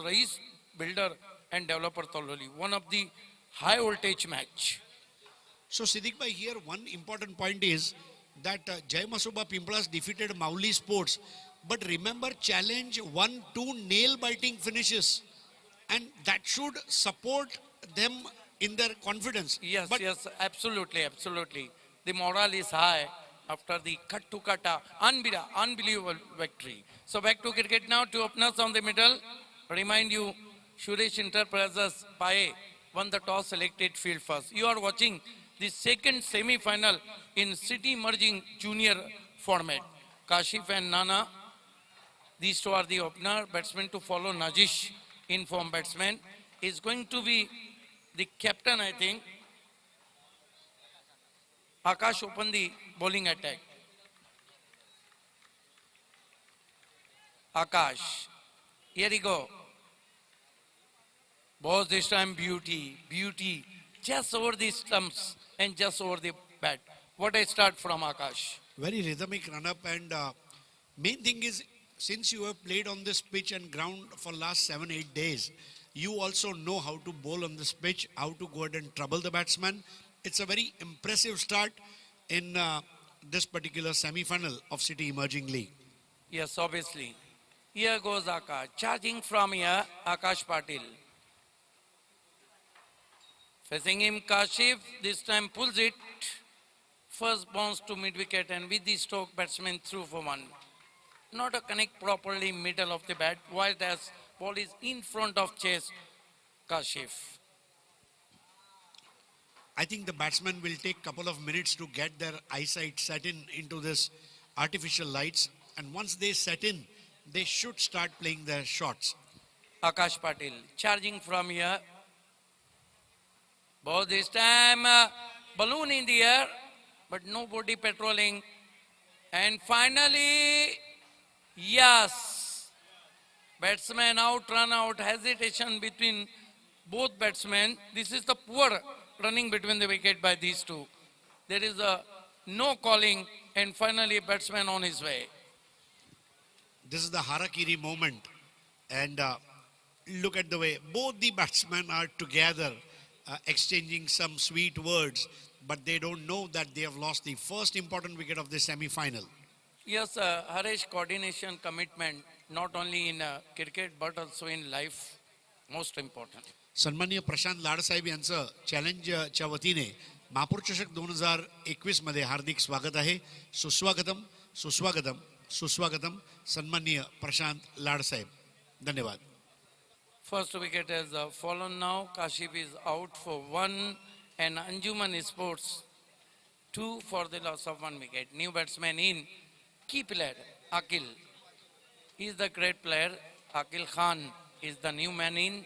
Rais Builder and Developer Tololi. One of the high voltage match. So Siddiq bhai, here one important point is that Jai Masuba Pimplas defeated Mauli Sports. But remember, challenge 1-2 nail biting finishes, and that should support them in their confidence. Yes, But yes, absolutely, absolutely. The morale is high after the cut to kata, unbelievable victory. So back to cricket now, two openers on the middle. Remind you, Suresh Enterprises Paye won the toss, selected field first. You are watching the second semi-final in City Merging Junior format. Kashif and Nana, these two are the opener. Batsman to follow, Najish, in-form batsman, is going to be the captain, I think. Akash opened the bowling attack. Akash. Here we go. Balls this time, beauty. Just over the stumps and just over the bat. What a start from Akash. very rhythmic run up, and main thing is, since you have played on this pitch and ground for last 7-8 days, you also know how to bowl on this pitch, how to go ahead and trouble the batsman. It's a very impressive start in this particular semi-final of City Emerging League. Yes, obviously. Here goes Akash. Charging from here, Akash Patil. Facing him, Kashif. This time pulls it. First bounce to mid-wicket, and with the stroke, batsman through for one. Not a connect properly middle of the bat. While as ball is in front of chase, Kashif. I think the batsman will take couple of minutes to get their eyesight set in into this artificial lights, and once they set in, they should start playing their shots. Akash Patil charging from here. Ball this time, balloon in the air, but nobody patrolling. And finally, yes, batsman out, run out, hesitation between both batsmen. This is the poor running between the wicket by these two. There is a no calling, and finally batsman on his way. This is the Harakiri moment, and look at the way both the batsmen are together, exchanging some sweet words, but they don't know that they have lost the first important wicket of the semi-final. Yes, Harish, coordination, commitment, not only in cricket but also in life, most important. सन्माननीय प्रशांत लाडसाहेब यांचं चॅलेंजच्या वतीने महापौर चषक 2021 मध्ये हार्दिक स्वागत आहे. सुस्वागतम सुस्वागतम सुस्वागतम सन्माननीय प्रशांत लाडसाहेब. धन्यवाद. First wicket has fallen now. Kashif is out for one, and Anjuman Sports 2 for the loss of one wicket. New batsman in, key player Akil. He is the great player. Akil Khan is the new man in.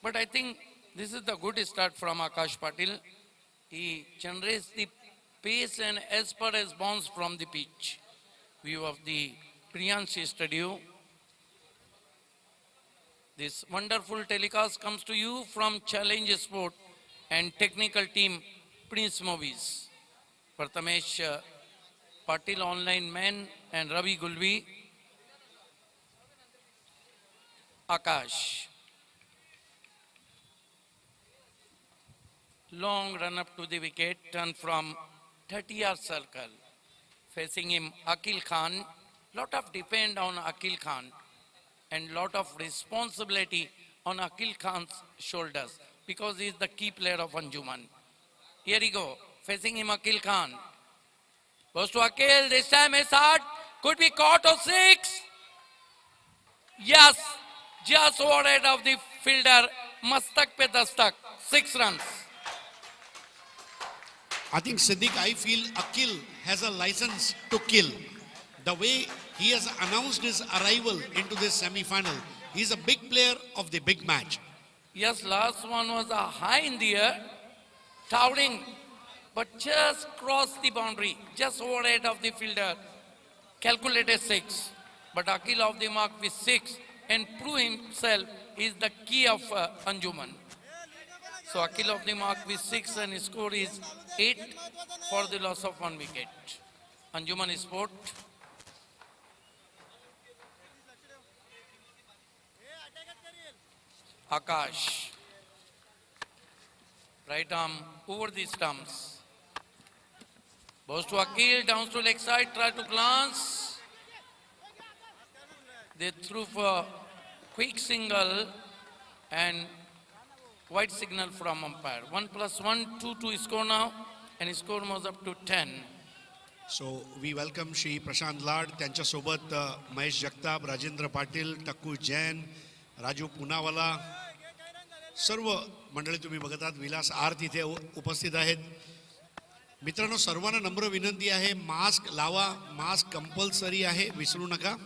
But I think this is the good start from Akash Patil. He generates the pace and as per as bounce from the pitch. View of the Priyanshi Studio. This wonderful telecast comes to you from Challenge Sport and technical team Prince Movies. Prathamesh Patil Online Man and Ravi Gulvi. Akash. Long run up to the wicket, turn from 30-yard circle. Facing him, Akil Khan. Lot of depend on Akil Khan and lot of responsibility on Akil Khan's shoulders because he is the key player of Anjuman. Here we go. Facing him, Akil Khan. Goes to Akil. This time his heart could be caught or six. Yes. Just over head of the fielder. Mastak pe dastak. 6 runs. I think Siddiq, I feel Akil has a license to kill. The way he has announced his arrival into this semi-final, he's a big player of the big match. Yes, last one was a high in the air, towering, but just crossed the boundary, just over head of the fielder. Calculated 6, but Akil off the mark with 6 and prove himself is the key of Anjuman. So Akil off the mark with 6 and his score is 8 for the loss of 1 wicket. Anjuman Sport. Akash. Right arm over the stumps. Goes to Akil, down to leg side, try to glance. They threw for quick single and white signal from umpire. 1+1, 2 to score now, and his score was up to 10. So we welcome Shri Prashant Lad, त्यांच्यासोबत महेश जगताप, राजेंद्र पाटील, टक्कू जैन, राजू पुनावाला, सर्व मंडळी तुम्ही बघत आहात. Vilas R तिथे उपस्थित आहेत. मित्रांनो, सर्वांना नम्र विनंती आहे, मास्क लावा, मास्क कंपल्सरी आहे, विसरू नका.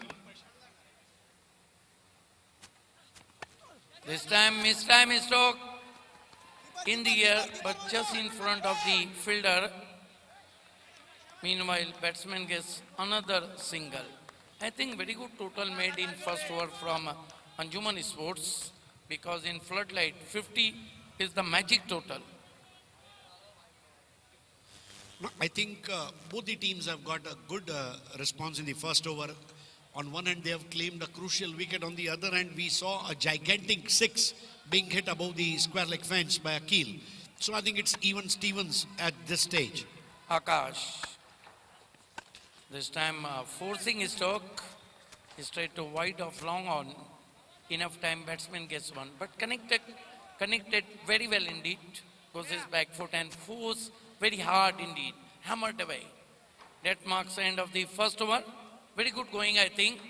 This time, is struck in the air, but just in front of the fielder. Meanwhile, batsman gets another single. I think very good total made in first over from Anjuman Sports, because in floodlight, 50 is the magic total. No, I think both the teams have got a good response in the first over. On one hand, they have claimed a crucial wicket. On the other hand, we saw a gigantic six being hit above the square leg fence by Akil. So I think it's even Stevens at this stage. Akash. This time forcing his stroke, straight to wide of long on. Enough time, batsman gets one. But connected very well indeed. Goes his back foot and force very hard indeed. Hammered away. That marks the end of the first over. Very good going, I think.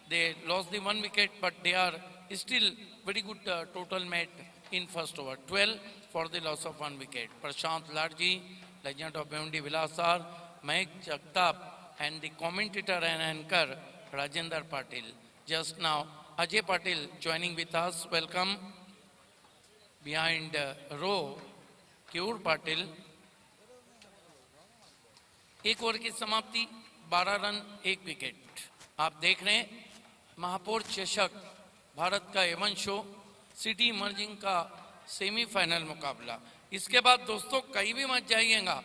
They lost the 1 wicket, but they are still very good total made in first over. 12 for the loss of 1 wicket. Prashant Ladji, legend of Bhiwandi Vilasar, Mahek Jagtap, and the commentator and anchor Rajendra Patil. Just now, Ajay Patil joining with us. Welcome. Behind row, Keur Patil. एक over की समाप्ति, 12 run 1 wicket. आप देख रहे हैं महापौर चषक भारत का एवन शो सिटी इमर्जिंग का सेमीफाइनल मुकाबला. इसके बाद दोस्तों कहीं भी मत जाइएगा,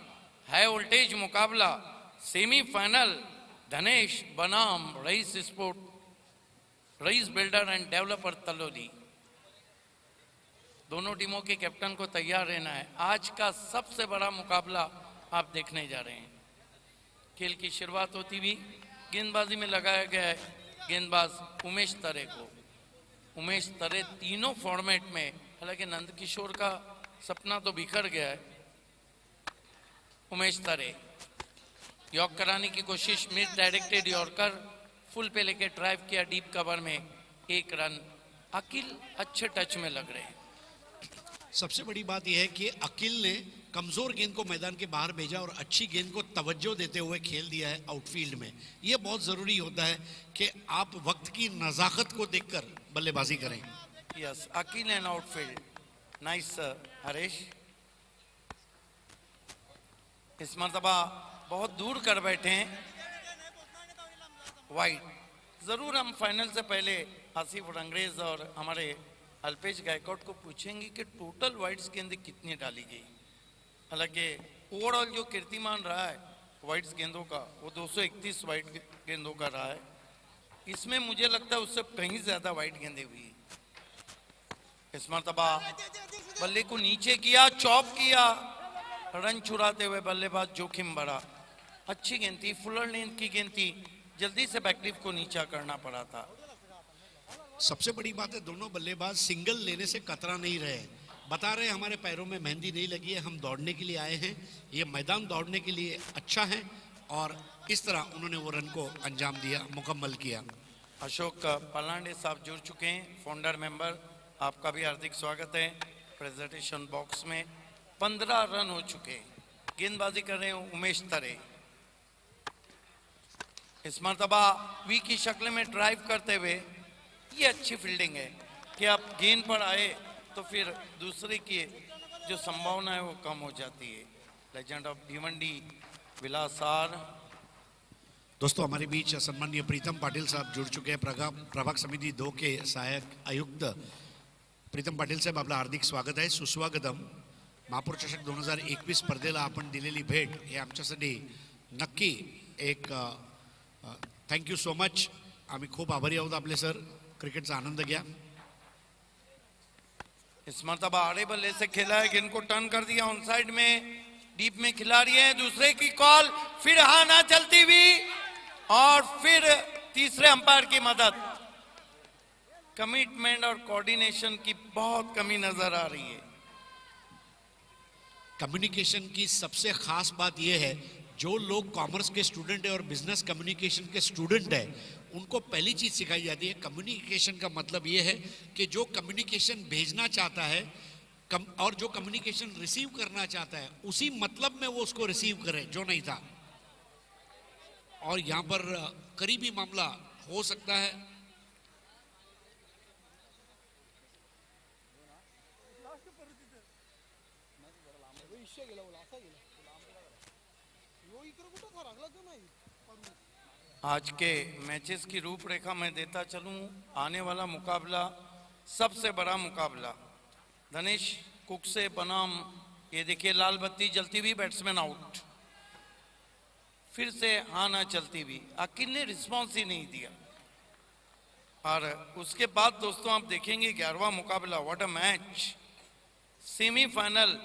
हाई वोल्टेज मुकाबला सेमीफाइनल. धनेश बनाम रईस sport, Rais builder and developer तलोली, दोनों टीमों के कैप्टन को तैयार रहना है. आज का सबसे बड़ा मुकाबला आप देखने जा रहे हैं. खेल की शुरुआत होती हुई गेंदबाजी में लगाया गया है गेंदबाज उमेश तरे को. उमेश तरे तीनों फॉर्मेट में, हालांकि नंदकिशोर का सपना तो बिखर गया है. उमेश तरे यॉर्क कराने की कोशिश, मिड डायरेक्टेड यॉर्कर, फुल पे लेके ड्राइव किया डीप कवर में, 1 रन. अकिल अच्छे टच में लग रहे हैं. सबसे बड़ी बात यह है कि अकिल ने कमजोर गेंद को मैदान के बाहर भेजा और अच्छी गेंद को तवज्जो देते हुए खेल दिया है आउटफील्ड में. यह बहुत जरूरी होता है कि आप वक्त की नजाकत को देखकर बल्लेबाजी करें. Yes, Akil and outfield. Nice Harish. इस मर्तबा बहुत दूर कर बैठे हैं. वाइड. जरूर हम फाइनल से पहले आसिफ रंगरेज और हमारे अल्पेश गायकवाड को पूछेंगे कि टोटल वाइड्स गेंदें कितनी डाली गई. हालांकि ओवरऑल जो कीर्तिमान रहा है वाइड्स गेंदों का, वो 231 वाइड गेंदों का रहा है. इसमें मुझे लगता है उससे कहीं ज्यादा वाइड गेंदें हुई. इस मर्तबा बल्ले को नीचे किया, चॉप किया, रन चुराते हुए बल्लेबाज जोखिम भरा. अच्छी गेंद थी, फुलर लेंथ की गेंद थी, जल्दी से बैकलिफ को नीचा करना पड़ा था. सबसे बड़ी बात है, दोनों बल्लेबाज सिंगल लेने से कतरा नहीं रहे. बता रहे हमारे पैरों में मेहंदी नहीं लगी है, हम दौड़ने के लिए आए हैं, ये मैदान दौड़ने के लिए अच्छा है. और इस तरह उन्होंने वो रन को अंजाम दिया, मुकम्मल किया. अशोक पलांडे साहब जुड़ चुके हैं, फाउंडर मेंबर. आपका भी हार्दिक स्वागत है. प्रेजेंटेशन बॉक्स में 15 रन हो चुके. गेंदबाजी कर रहे हैं उमेश तरे. इस मर्तबा वी की शक्ल में ड्राइव करते हुए, ये अच्छी फील्डिंग है कि आप गेंद पर आए तो फिर दूसरे की जो संभावना है वो कम हो जाती है. Legend of Bhiwandi Vilasar. दोस्तों, हमारे बीच सम्माननीय प्रीतम पाटिल साहब जुड़ चुके हैं, प्रभाग समिति 2 के सहायक आयुक्त. प्रीतम पाटील साहेब, आपलं हार्दिक स्वागत आहे, सुस्वागतम. महापौर चषक 2021 स्पर्धेला आपण दिलेली भेट हे आमच्यासाठी नक्की एक थँक्यू सो मच. आम्ही खूप आभारी आहोत आपले सर. क्रिकेटचा आनंद घ्या. इस मरतबा आड़े बल्ले से खेला है, गेंद को टर्न कर दिया ऑन साइड में, डीप में खिला रही है, दूसरे की कॉल, फिर हाँ ना चलती हुई और फिर तीसरे अंपायर की मदद। कमिटमेंट और कोऑर्डिनेशन की बहुत कमी नजर आ रही है। कम्युनिकेशन की सबसे खास बात यह है, जो लोग कॉमर्स के स्टूडेंट है और बिजनेस कम्युनिकेशन के स्टूडेंट है, उनको पहली चीज सिखाई जाती है। कम्युनिकेशन का मतलब यह है कि जो कम्युनिकेशन भेजना चाहता है और जो कम्युनिकेशन रिसीव करना चाहता है, उसी मतलब में वो उसको रिसीव करे, जो नहीं था। और यहां पर करीबी मामला हो सकता है। आज के मैचेस की रूपरेखा मैं देता चलूं। आने वाला मुकाबला सबसे बड़ा मुकाबला, धनेश कुकसे बनाम, ये देखिए लाल बत्ती जलती हुई, बैट्समैन आउट, फिर से हाँ ना चलती हुई, अकील ने रिस्पॉन्स ही नहीं दिया। और उसके बाद दोस्तों आप देखेंगे 11वां मुकाबला, what a match, semifinal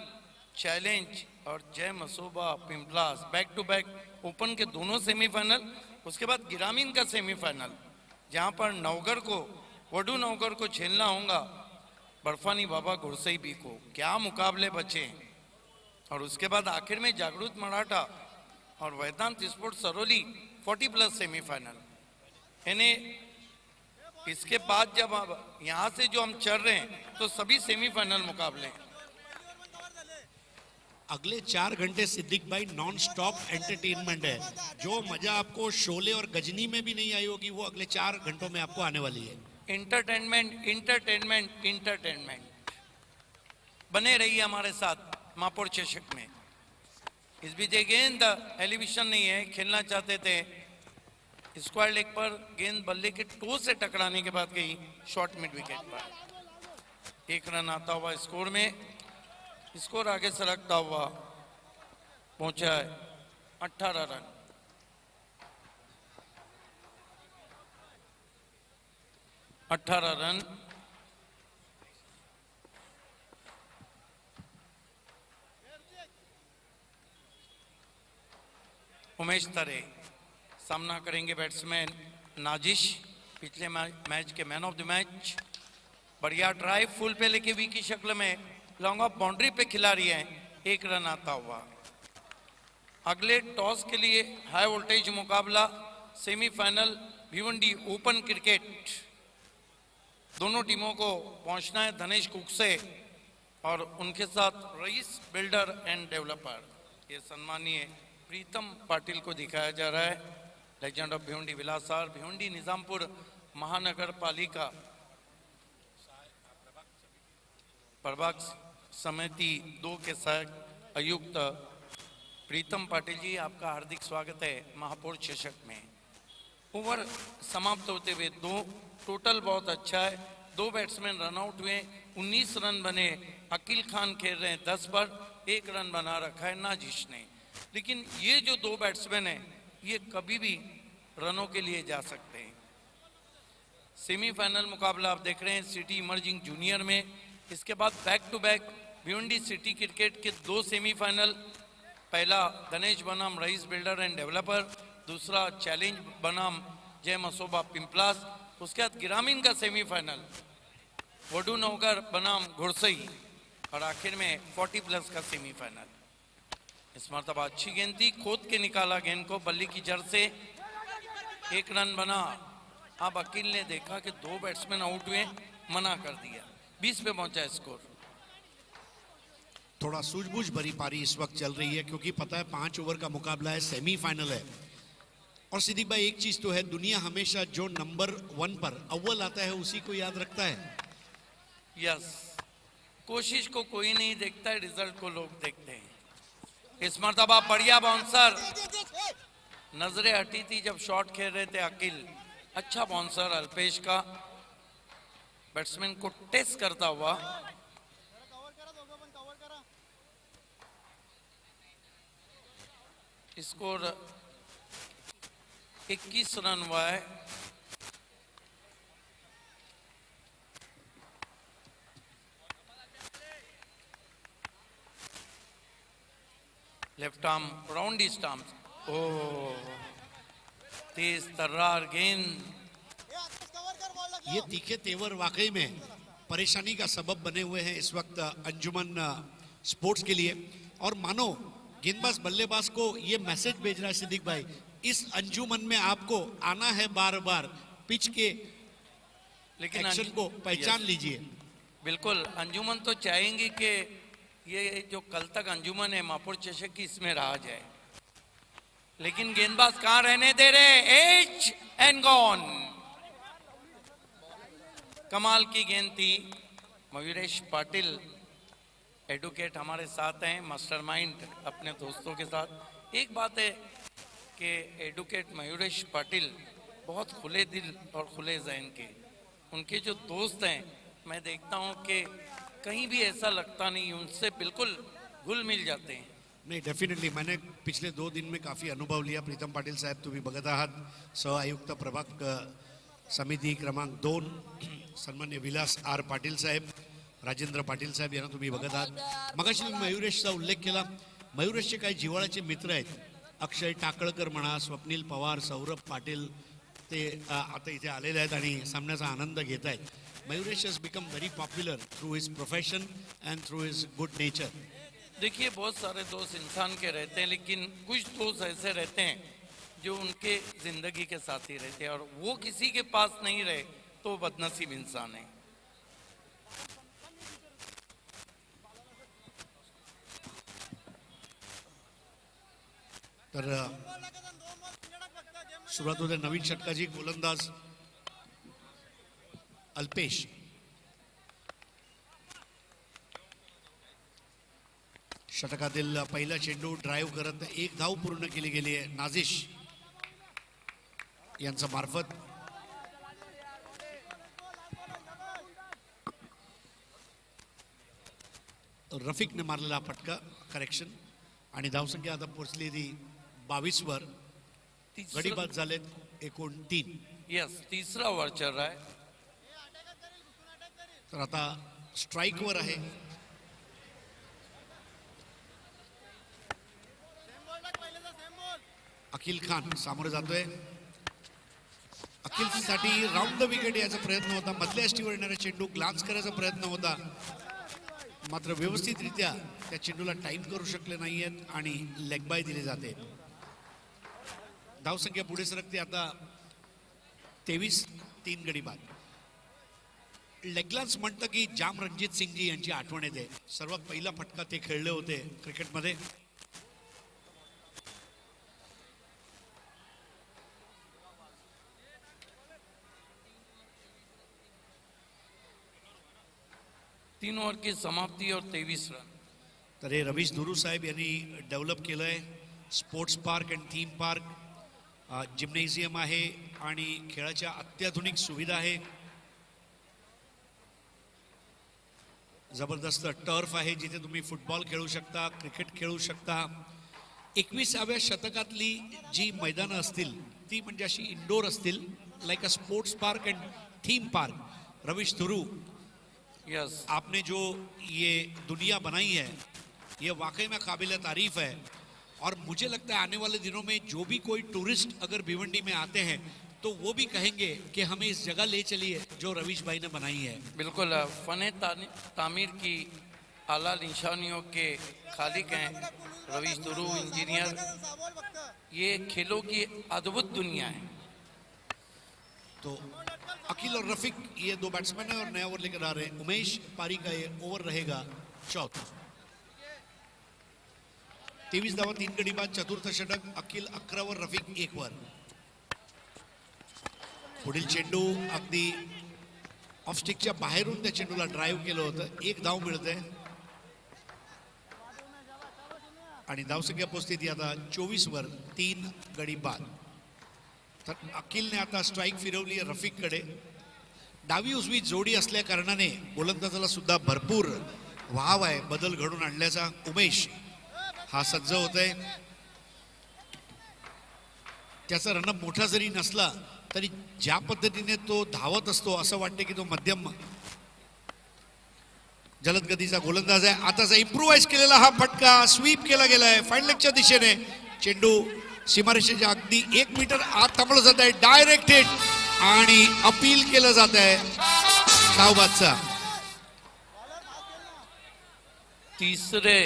challenge और Jai Masoba Pimplas, back to back open के दोनों सेमीफाइनल, उसके बाद ग्रामीण का सेमीफाइनल, जहां पर नवगर को, वडू नवगर को झेलना होगा बर्फानी बाबा गुरसई बी को। क्या मुकाबले बचे। और उसके बाद आखिर में जागरूक मराठा और वेदांत स्पोर्ट सरोली 40+ सेमीफाइनल। यानी इसके बाद जब अब यहां से जो हम चल रहे हैं तो सभी सेमीफाइनल मुकाबले हैं। अगले 4 घंटे सिद्दीक भाई नॉन स्टॉप एंटरटेनमेंट है। जो मजा आपको शोले और गजनी में भी नहीं आई होगी, वो अगले 4 घंटों में आपको आने वाली है। इंटरटेनमेंट इंटरटेनमेंट इंटरटेनमेंट, बने रहिए हमारे साथ महापौर चषक में। इस बीच गेंद एलिवेशन नहीं है, खेलना चाहते थे स्क्वायर लेग पर, गेंद बल्ले के टो से टकराने के बाद गई शॉर्ट मिड विकेट पर। 1 रन आता हुआ स्कोर में, स्कोर आगे सरकता हुआ पहुंचा है 18 रन। उमेश तरे सामना करेंगे बैट्समैन नाजिश, पिछले match K man of the match. बढ़िया ड्राइव फुल पे लेके वी की शक्ल में लॉन्ग ऑफ बाउंड्री पे खिला रही है, 1 रन आता हुआ। अगले टॉस के लिए हाई वोल्टेज मुकाबला, सेमीफाइनल भिवंडी ओपन क्रिकेट। दोनों टीमों को पहुंचना है धनेश कुकसे और उनके साथ रईस बिल्डर एंड डेवलपर। ये सम्मानीय प्रीतम पाटिल को दिखाया जा रहा है, लेजेंड ऑफ भिवंडी विलासार, भिवंडी निजामपुर महानगर पालिका प्रभाग समिति 2 के सहायक आयुक्त प्रीतम पाटिल जी, आपका हार्दिक स्वागत है महापौर चषक में। ओवर समाप्त होते हुए 2, टोटल बहुत अच्छा है। 2 बैट्समैन रन आउट हुए, 19 रन बने। अकील खान खेल रहे हैं 10 पर, 1 रन बना रखा है नाजिश ने। लेकिन ये जो 2 बैट्समैन हैं, ये कभी भी रनों के लिए जा सकते हैं। सेमीफाइनल मुकाबला आप देख रहे हैं सिटी इमर्जिंग जूनियर में। इसके बाद back to back Bhiwandi city cricket के 2 सेमीफाइनल, पहला धनेश बनाम रईस बिल्डर एंड डेवलपर, दूसरा चैलेंज बनाम जय मसोबा पिंपलास। उसके बाद ग्रामीण का सेमीफाइनल वडू नौकर बनाम घुड़सई, और आखिर में 40+ का सेमीफाइनल। इस मरतबा अच्छी गेंद थी, खोद के निकाला गेंद को बल्ली की जड़ से, 1 रन बना। अब अकील ने देखा कि 2 बैट्समैन आउट हुए, मना कर दिया, 20 पे पहुंचा स्कोर। थोड़ा सूझबूझ भरी पारी इस वक्त चल रही है, क्योंकि पता है 5 ओवर का मुकाबला है, सेमीफाइनल है। और सिद्दीक भाई एक चीज तो है, दुनिया हमेशा जो नंबर 1 पर अव्वल आता है उसी को याद रखता है। यस, कोशिश को कोई नहीं देखता है, रिजल्ट को लोग देखते हैं। इस मरतबा बढ़िया बाउंसर, नजरें हटी थी जब शॉट खेल रहे थे अकील। अच्छा बाउंसर अल्पेश का, बैट्समैन को टेस्ट करता हुआ। स्कोर 21 रन हुआ है। Left arm round his stumps. Oh, तेज तर्रार गेंद. ये तीखे तेवर वाकई में परेशानी का सबब बने हुए हैं इस वक्त अंजुमन स्पोर्ट्स के लिए. और मानो गेंदबाज बल्लेबाज को ये मैसेज भेज रहा है सिद्दीक भाई, इस अंजुमन में आपको आना है बार बार, पिच के लेकिन एक्शन को पहचान लीजिए. बिल्कुल अंजुमन तो चाहेंगी कि ये जो कल तक अंजुमन है मापुर चषक की इसमें रहा जाए, लेकिन गेंदबाज कहां रहने दे रहे. Edge and gone. कमाल की गेंद थी. मयूरेश पाटिल एडवोकेट हमारे साथ हैं, मास्टरमाइंड अपने दोस्तों के साथ. एक बात है कि एडवोकेट मयूरेश पाटिल बहुत खुले दिल और खुले जहन के, उनके जो दोस्त हैं मैं देखता हूं कि कहीं भी ऐसा लगता नहीं, उनसे बिल्कुल घुल मिल जाते हैं. नाही डेफिनेटली मैंने पिछले 2 दिन में काफ़ी अनुभव लिया. प्रीतम पाटील साहेब तुम्ही बघत आहात, सह आयुक्त प्रभाग समिती क्रमांक 2 सन्मान्य विलास आर पाटील साहेब, राजेंद्र पाटील साहेब यांना तुम्ही बघत आहात. मगाशी मी मयुरेशचा उल्लेख केला. मयुरेशचे काही जिव्हाळ्याचे मित्र आहेत, अक्षय टाकळकर म्हणा, स्वप्नील पवार, सौरभ पाटील, ते आता इथे आलेले आहेत आणि सामन्याचा आनंद घेत आहेत. Mayuresh has become very popular through his profession end through his good nature. देखिए बहुत सारे दोस्त इंसान के रहते हैं, लेकिन कुछ दोस्त ऐसे रहते हैं जो उनके जिंदगी के साथी रहते हैं, और वो किसी के पास नहीं रहे तो बदनसीब इंसान है. तर सुरुवात होते नवीन षटकाची. गोलंदाज अल्पेश, षटकातील पहिला चेंडू ड्राईव्ह करत 1 धाव पूर्ण केली गेली आहे नाझिश यांच्या मार्फत. रफिकने मारलेला फटका करेक्शन, आणि धावसंख्या आता पोहोचली ती 22 वर. गडीबाद झालेत एकूण 3. यस, तीसरा ओवर चल रहा है. तर आता स्ट्राइक वर आहे. अखिल खान सामोरे जातोय. अखिलसाठी राऊंड द विकेट याचा प्रयत्न होता, मधल्या यष्टीवर येणारा चेंडू ग्लान्स करायचा प्रयत्न होता, मात्र व्यवस्थितरित्या त्या चेंडूला टाइम करू शकले नाहीयेत आणि लेग बाय दिली जाते. धावसंख्या पुढे सरकते आता 23-3 गडी बाद. लेगलान्स म्हणतं की जाम रणजित सिंगजी यांची आठवण येते. सर्वात पहिला फटका ते खेळले होते क्रिकेटमध्ये. तीन ओवर की समाप्ति और 23 रन. तर हे रवीश धुरू साहेब यांनी डेव्हलप केलंय. Sports park and theme park, gymnasium आहे आणि खेळाच्या अत्याधुनिक सुविधा आहे. जबरदस्त टर्फ आहे जिथे तुम्ही फुटबॉल खेळू शकता, क्रिकेट खेळू शकता. 21व्या शतकातली जी मैदानं असतील ती म्हणजे अशी इंडोर असतील, like a sports park and theme park. Ravish Dhuru, yes, आपने जो ये दुनिया बनाई है ये वाकई में काबिल तारीफ है. और मुझे लगता है आने वाले दिनों में जो भी कोई टूरिस्ट अगर भिवंडी में आते हैं तो वो भी कहेंगे कि हमें इस जगह ले चलिए जो रवीश भाई ने बनाई है. बिल्कुल. फन तामीर की आला निशानियों के खालिक हैं रवीश धुरू इंजीनियर. ये खेलों की अद्भुत दुनिया है. तो अखिल और रफीक ये 2 बैट्समैन हैं और नया ओवर लेकर आ रहे हैं. उमेश पारी का ये ओवर रहेगा चौथा. 23 धावा 3 गडी बाद, चतुर्थ षटक. अखिल 11 वर, रफीक 1 वर. पुढील चेंडू अगदी ऑफस्टिकच्या बाहेरून त्या चेंडूला ड्राईव्ह केलं होतं. 1 धाव मिळते आणि धावसंख्या पोहोचते ती आता 24 वर, 3 गडी बाद. तर अखिलने आता स्ट्राईक फिरवली आहे रफीककडे. डावी उजवी जोडी असल्या कारणाने गोलंदाजाला सुद्धा भरपूर वाव आहे बदल घडून आणल्याचा. उमेश हा सज्ज होतोय. त्याचा रनअप मोठा जरी नसला तरी ज्या पद्धतीने तो धावत असतो असं वाटते की तो मध्यम जलद गतीचा गोलंदाज आहे. आताचा इम्प्रुव्हाइज केलेला हा फटका स्वीप केला गेलाय फाईन लेगच्या दिशेने. चेंडू सीमारेषेच्या अगदी 1 मीटर आत थांबवलं जात आहे. डायरेक्ट हिट आणि अपील केलं जात आहे धावबादचा. तीसरे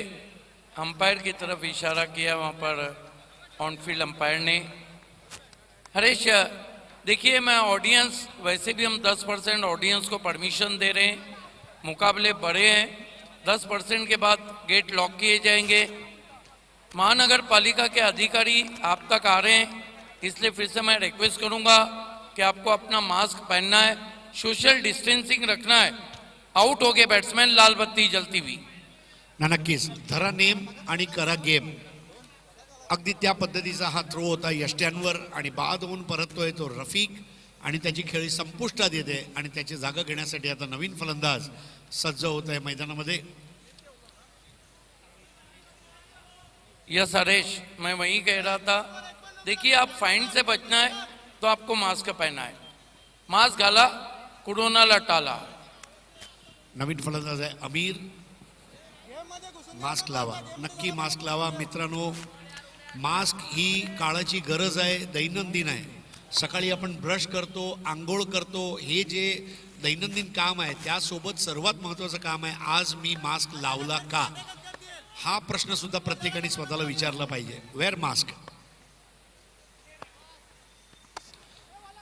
अंपायर की तरफ इशारा किया वहां पर ऑनफील्ड अंपायर ने. हरीश, देखिए मैं ऑडियंस, वैसे भी हम 10% ऑडियंस को परमिशन दे रहे हैं, मुकाबले बड़े हैं, 10% के बाद गेट लॉक किए जाएंगे. महानगर पालिका के अधिकारी आप तक आ रहे हैं, इसलिए फिर से मैं रिक्वेस्ट करूंगा कि आपको अपना मास्क पहनना है, सोशल डिस्टेंसिंग रखना है. आउट हो गए बैट्समैन, लाल बत्ती जलती हुई. नक्कीच धरा नेम आणि करा गेम. अगदी त्या पद्धतीचा हा थ्रो होता यष्ट्यांवर आणि बाद होऊन परततोय तो रफिक आणि त्याची खेळी संपुष्टात येते आणि त्याची जागा घेण्यासाठी आता नवीन फलंदाज सज्ज होत आहे मैदानामध्ये. यस हरेश, मैं वही कह रहा था. देखिए आप फाइन से बचना है तो आपको मास्क पहना है. मास्क घाला, कोरोनाला टाला. नवीन फलंदाज आहे अमीर. मास्क लावा, नक्की मास्क लावा मित्रांनो. मास्क ही काळाची गरज आहे, दैनंदिन आहे. सकाळी आपण ब्रश करतो, आंघोळ करतो, हे जे दैनंदिन काम आहे त्यासोबत सर्वात महत्त्वाचं काम आहे आज मी मास्क लावला का, हा प्रश्न सुद्धा प्रत्येकाने स्वतःला विचारला पाहिजे. Wear mask.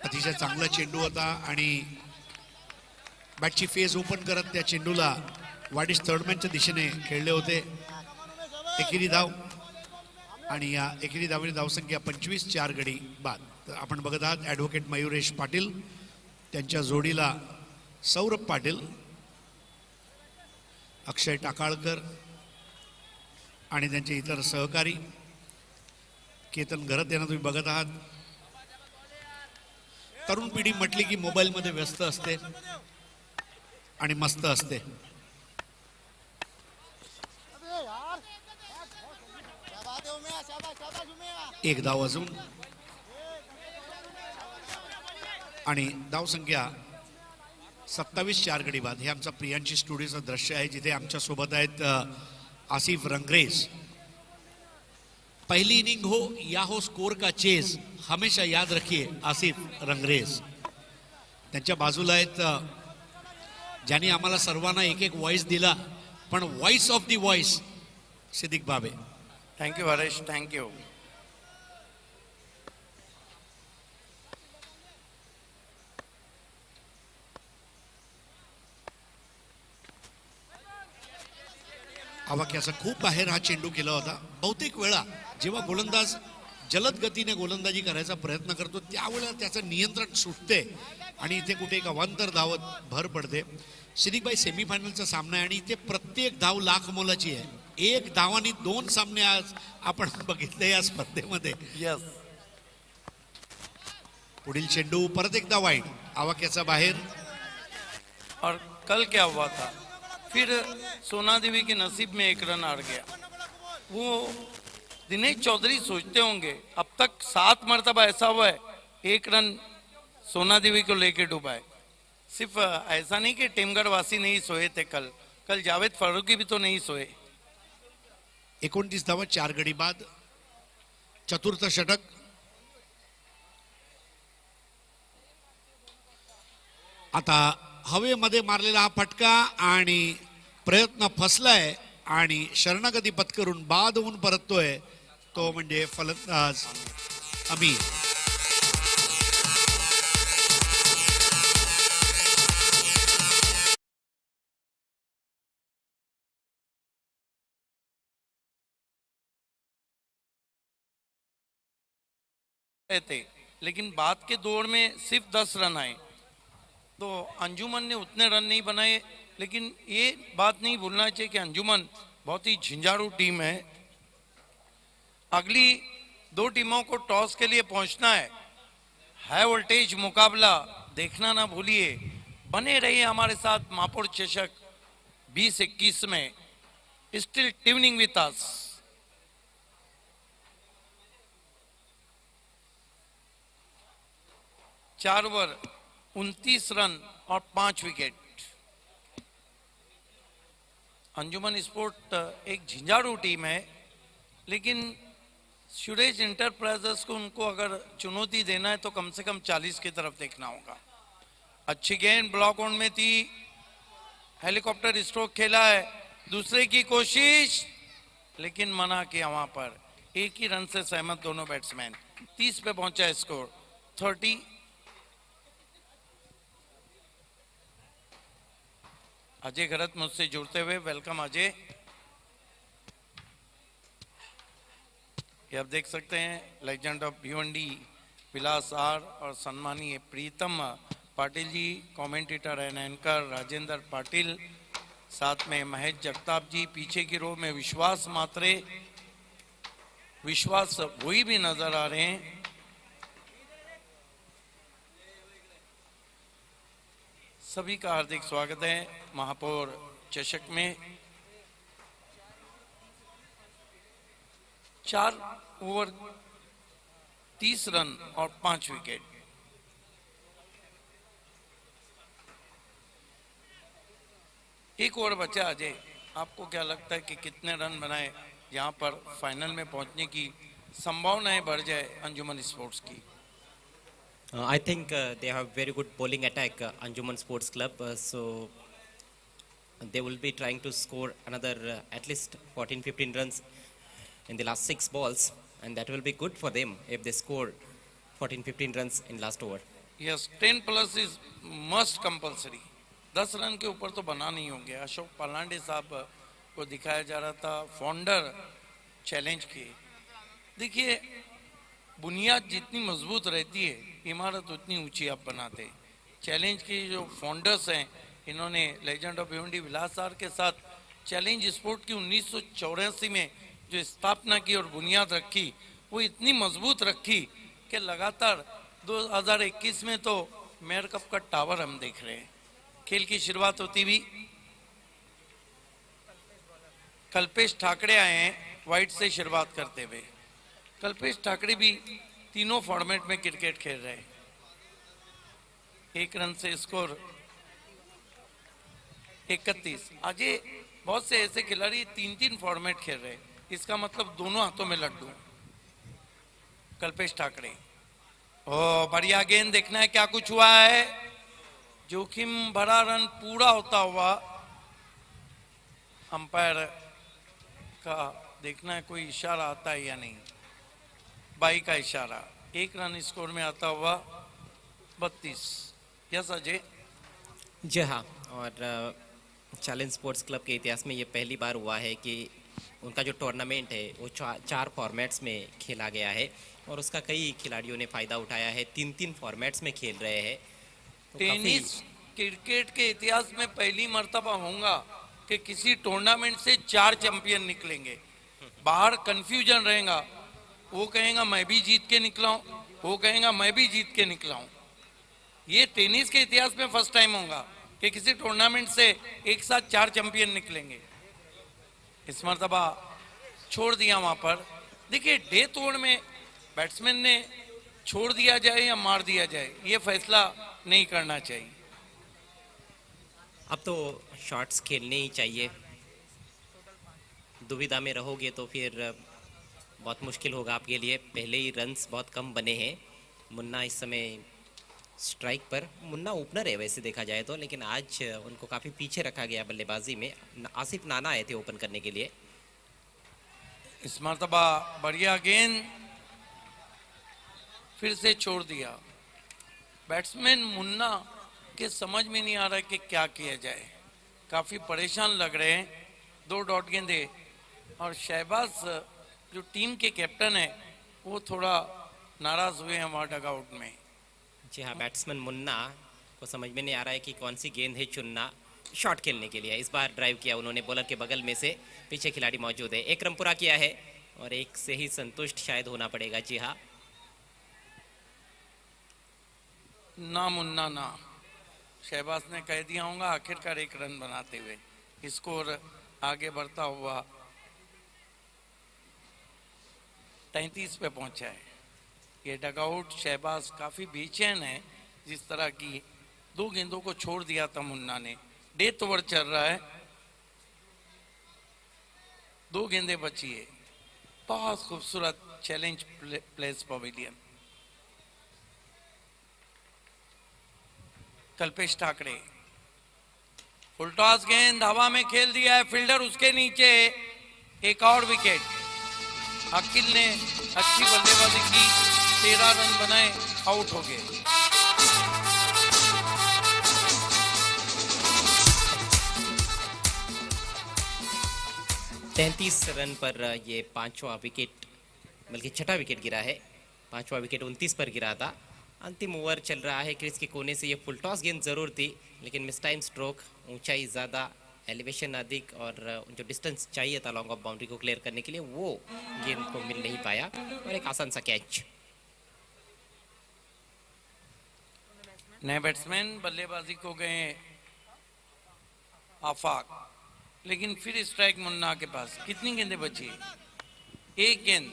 अतिशय चांगला चेंडू होता आणि बॅटची फेस ओपन करत त्या चेंडूला वाडिश थर्डमॅनच्या दिशेने खेळले होते. एकेरी धाव आणि या एकेरी धावेने धावसंख्या 25, 4 गडी बाद. तर आपण बघत आहात ॲडव्होकेट मयुरेश पाटील, त्यांच्या जोडीला सौरभ पाटील, अक्षय टाकाळकर आणि त्यांचे इतर सहकारी केतन घरत यांना तुम्ही बघत आहात. तरुण पिढी म्हटली की मोबाईलमध्ये व्यस्त असते आणि मस्त असते. एक धाव अजून आणि धावसंख्या 27, 4 गडी बाद. हे आमचा प्रियांशी स्टुडिओचं दृश्य आहे जिथे आमच्या सोबत आहेत आसिफ रंगरेज. पहली इनिंग हो या हो स्कोर का चेज, हमेशा याद रखिए आसिफ रंगरेज. त्यांच्या बाजूला आहेत ज्यांनी आम्हाला सर्वांना एक एक व्हॉइस दिला, पण voice of the voice Siddique Babe. Thank you Haresh, thank you. आवाक्याचा खूप बाहेर हा चेंडू केला होता. बहुतेक वेळा जेव्हा गोलंदाज जलद गतीने गोलंदाजी करायचा प्रयत्न करतो त्यावेळेला त्याचं नियंत्रण सुटते आणि इथे कुठे एक अवांतर धावत भर पडते. सिद्दीकभाई, सेमीफायनलचा सामना आहे आणि इथे प्रत्येक धाव लाख मोलाची आहे. 1 धावानी 2 सामने आज आपण बघितले या स्पर्धेमध्ये. यस. पुढील चेंडू परत एकदा वाईट, आवाक्याचा बाहेर. और कल क्या हुआ था, फिर सोना देवी के नसीब में 1 रन आ गया. वो दिनेश चौधरी सोचते होंगे अब तक 7 मरतबा ऐसा हुआ है 1 रन सोना देवी को लेके डूबा है. सिर्फ ऐसा नहीं कि टेमगढ़ वासी नहीं सोए थे, कल जावेद फारूकी भी तो नहीं सोए. 29 धावा, 4 गडी बाद. चतुर्थ षटक. आता हवेमध्ये मारलेला हा फटका आणि प्रयत्न फसलाय आणि शरणागती पत्करून बाद होऊन परततोय तो म्हणजे फलंदाज अमीर. थे, लेकिन बाद के दौर में सिर्फ 10 रन आए. तो अंजुमन ने उतने रन नहीं बनाए, लेकिन ये बात नहीं भूलना चाहिए कि अंजुमन बहुत ही झंझारू टीम है. अगली 2 टीमों को टॉस के लिए पहुंचना है. हाई वोल्टेज मुकाबला देखना ना भूलिए. बने रहिए हमारे साथ मापुर चषक 2021 में. Still tuning with us. 4 over 29 run और 5 विकेट. अंजुमन स्पोर्ट एक झंझाड़ू टीम है, लेकिन सुरेश इंटरप्राइजेस को उनको अगर चुनौती देना है तो कम से कम 40 की तरफ देखना होगा। अच्छी गेंद ब्लॉक ऑन में थी, हेलीकॉप्टर स्ट्रोक खेला है, दूसरे की कोशिश लेकिन मना किया वहां पर। एक ही रन से सहमत दोनों बैट्समैन। 30 पे पहुंचा है स्कोर 30। अजय घरत मुझसे जुड़ते हुए, वेलकम अजय। ये आप देख सकते हैं legend of Bhiwandi Vilas R और सम्मानीय Pritam Patil ji, commentator and anchor Rajendra Patil, साथ में महेश जगताप जी, पीछे की रो में विश्वास मात्रे, विश्वास वही भी नजर आ रहे हैं। सभी का हार्दिक स्वागत है महापौर चषक में। 4 ओवर 30 रन और 5 विकेट। एक ओवर बचा। अजय, आपको क्या लगता है कि कितने रन बनाए यहाँ पर फाइनल में पहुंचने की संभावनाएं बढ़ जाए अंजुमन स्पोर्ट्स की? I think they have very good bowling attack, Anjuman Sports Club. So they will be trying to score another at least 14-15 runs in the last 6 balls, and that will be good for them if they score 14-15 runs in last over. Yes, 10 plus is must compulsory. 10 run के ऊपर तो बना नहीं होंगे। अशोक पलांडे साहब को दिखाया जा रहा था फाउंडर चैलेंज की। देखिए, बुनियाद जितनी मजबूत रहती है इमारत उतनी ऊंची आप बनाते। चैलेंज के जो फाउंडर्स हैं, इन्होंने लेजेंड ऑफ भिवंडी विलासार के साथ चैलेंज स्पोर्ट की 1984 में जो स्थापना की और बुनियाद रखी, वो इतनी मजबूत रखी कि लगातार 2021 में तो मेयर कप का टावर हम देख रहे हैं। खेल की शुरुआत होती हुई कल्पेश ठाकरे आए हैं वाइट से शुरुआत करते हुए। कल्पेश ठाकरे भी तीनों फॉर्मेट में क्रिकेट खेल रहे हैं। 1 रन से स्कोर 31। आज ये बहुत से ऐसे खिलाड़ी 3-3 फॉर्मेट खेल रहे हैं, इसका मतलब दोनों हाथों में लड्डू। कल्पेश ठाकरे, ओ बढ़िया गेंद, देखना है क्या कुछ हुआ है। जोखिम भरा रन पूरा होता हुआ अंपायर का देखना है कोई इशारा आता है या नहीं। बाई का इशारा। 1 रन स्कोर में आता हुआ 32। यस अजय? जी हाँ, और चैलेंज स्पोर्ट्स क्लब के इतिहास में ये पहली बार हुआ है कि उनका जो टूर्नामेंट है वो 4 फॉर्मेट्स में खेला गया है और उसका कई खिलाड़ियों ने फ़ायदा उठाया है। 3-3 फॉर्मेट्स में खेल रहे हैं। तो टेनिस क्रिकेट के इतिहास में पहली मर्तबा होगा कि किसी टूर्नामेंट से 4 चैंपियन निकलेंगे। बाहर कंफ्यूजन रहेगा, वो कहेगा मैं भी जीत के निकला हूं, वो कहेगा मैं भी जीत के निकला हूं। ये टेनिस के इतिहास में फर्स्ट टाइम होगा कि किसी टूर्नामेंट से एक साथ 4 चैंपियन निकलेंगे। इस मर्तबा छोड़ दिया वहां पर। देखिए, डेथ ओवर में बैट्समैन ने छोड़ दिया जाए या मार दिया जाए, ये फैसला नहीं करना चाहिए। अब तो शॉट्स खेलने ही चाहिए। दुविधा में रहोगे तो फिर बहुत मुश्किल होगा आपके लिए। पहले ही रन्स बहुत कम बने हैं। मुन्ना इस समय स्ट्राइक पर। मुन्ना ओपनर है वैसे देखा जाए तो, लेकिन आज उनको काफ़ी पीछे रखा गया बल्लेबाजी में। आसिफ नाना आए थे ओपन करने के लिए। इस मर्तबा बढ़िया गेंद, फिर से छोड़ दिया। बैट्समैन मुन्ना के समझ में नहीं आ रहा है कि क्या किया जाए, काफी परेशान लग रहे हैं। 2 डॉट गेंदे और शहबाज जो टीम के कैप्टन है वो थोड़ा नाराज हुए हैं वहां डगआउट में। जी हाँ, बैट्समैन मुन्ना को समझ में नहीं आ रहा है कि कौन सी गेंद है चुनना शॉट खेलने के लिए। इस बार ड्राइव किया उन्होंने बॉलर के बगल में से, पीछे खिलाड़ी मौजूद है। 1 रन पूरा किया है और 1 से ही संतुष्ट शायद होना पड़ेगा। जी हाँ, ना मुन्ना ना, शहबाज ने कह दिया होगा आखिरकार 1 रन बनाते हुए। स्कोर आगे बढ़ता हुआ 33 पे पहुंचा है। ये डगआउट शहबाज काफी बेचैन है, जिस तरह की 2 गेंदों को छोड़ दिया था मुन्ना ने। डेथ ओवर चल रहा है। 2 गेंदें बची है। बहुत खूबसूरत challenge place pavilion. Kalpesh Thackeray फुल टॉस गेंद हवा में खेल दिया है, फील्डर उसके नीचे, एक और विकेट। अकील ने अच्छी बल्लेबाजी की, 13 रन बनाए, आउट हो गए। 33 रन पर ये पांचवा विकेट, बल्कि छठा विकेट गिरा है। पांचवा विकेट 29 पर गिरा था। अंतिम ओवर चल रहा है, क्रीज के कोने से ये फुल टॉस गेंद जरूर थी, लेकिन मिस टाइम स्ट्रोक, ऊंचाई ज़्यादा, एलिवेशन अधिक, और जो डिस्टेंस चाहिए था लॉन्ग ऑफ बाउंड्री को क्लियर करने के लिए, वो गेंद को मिल नहीं पाया, और एक आसान सा कैच। नए बैट्समैन बल्लेबाजी को गए आफाक, लेकिन फिर स्ट्राइक मुन्ना के पास। कितनी गेंदें बची? एक गेंद।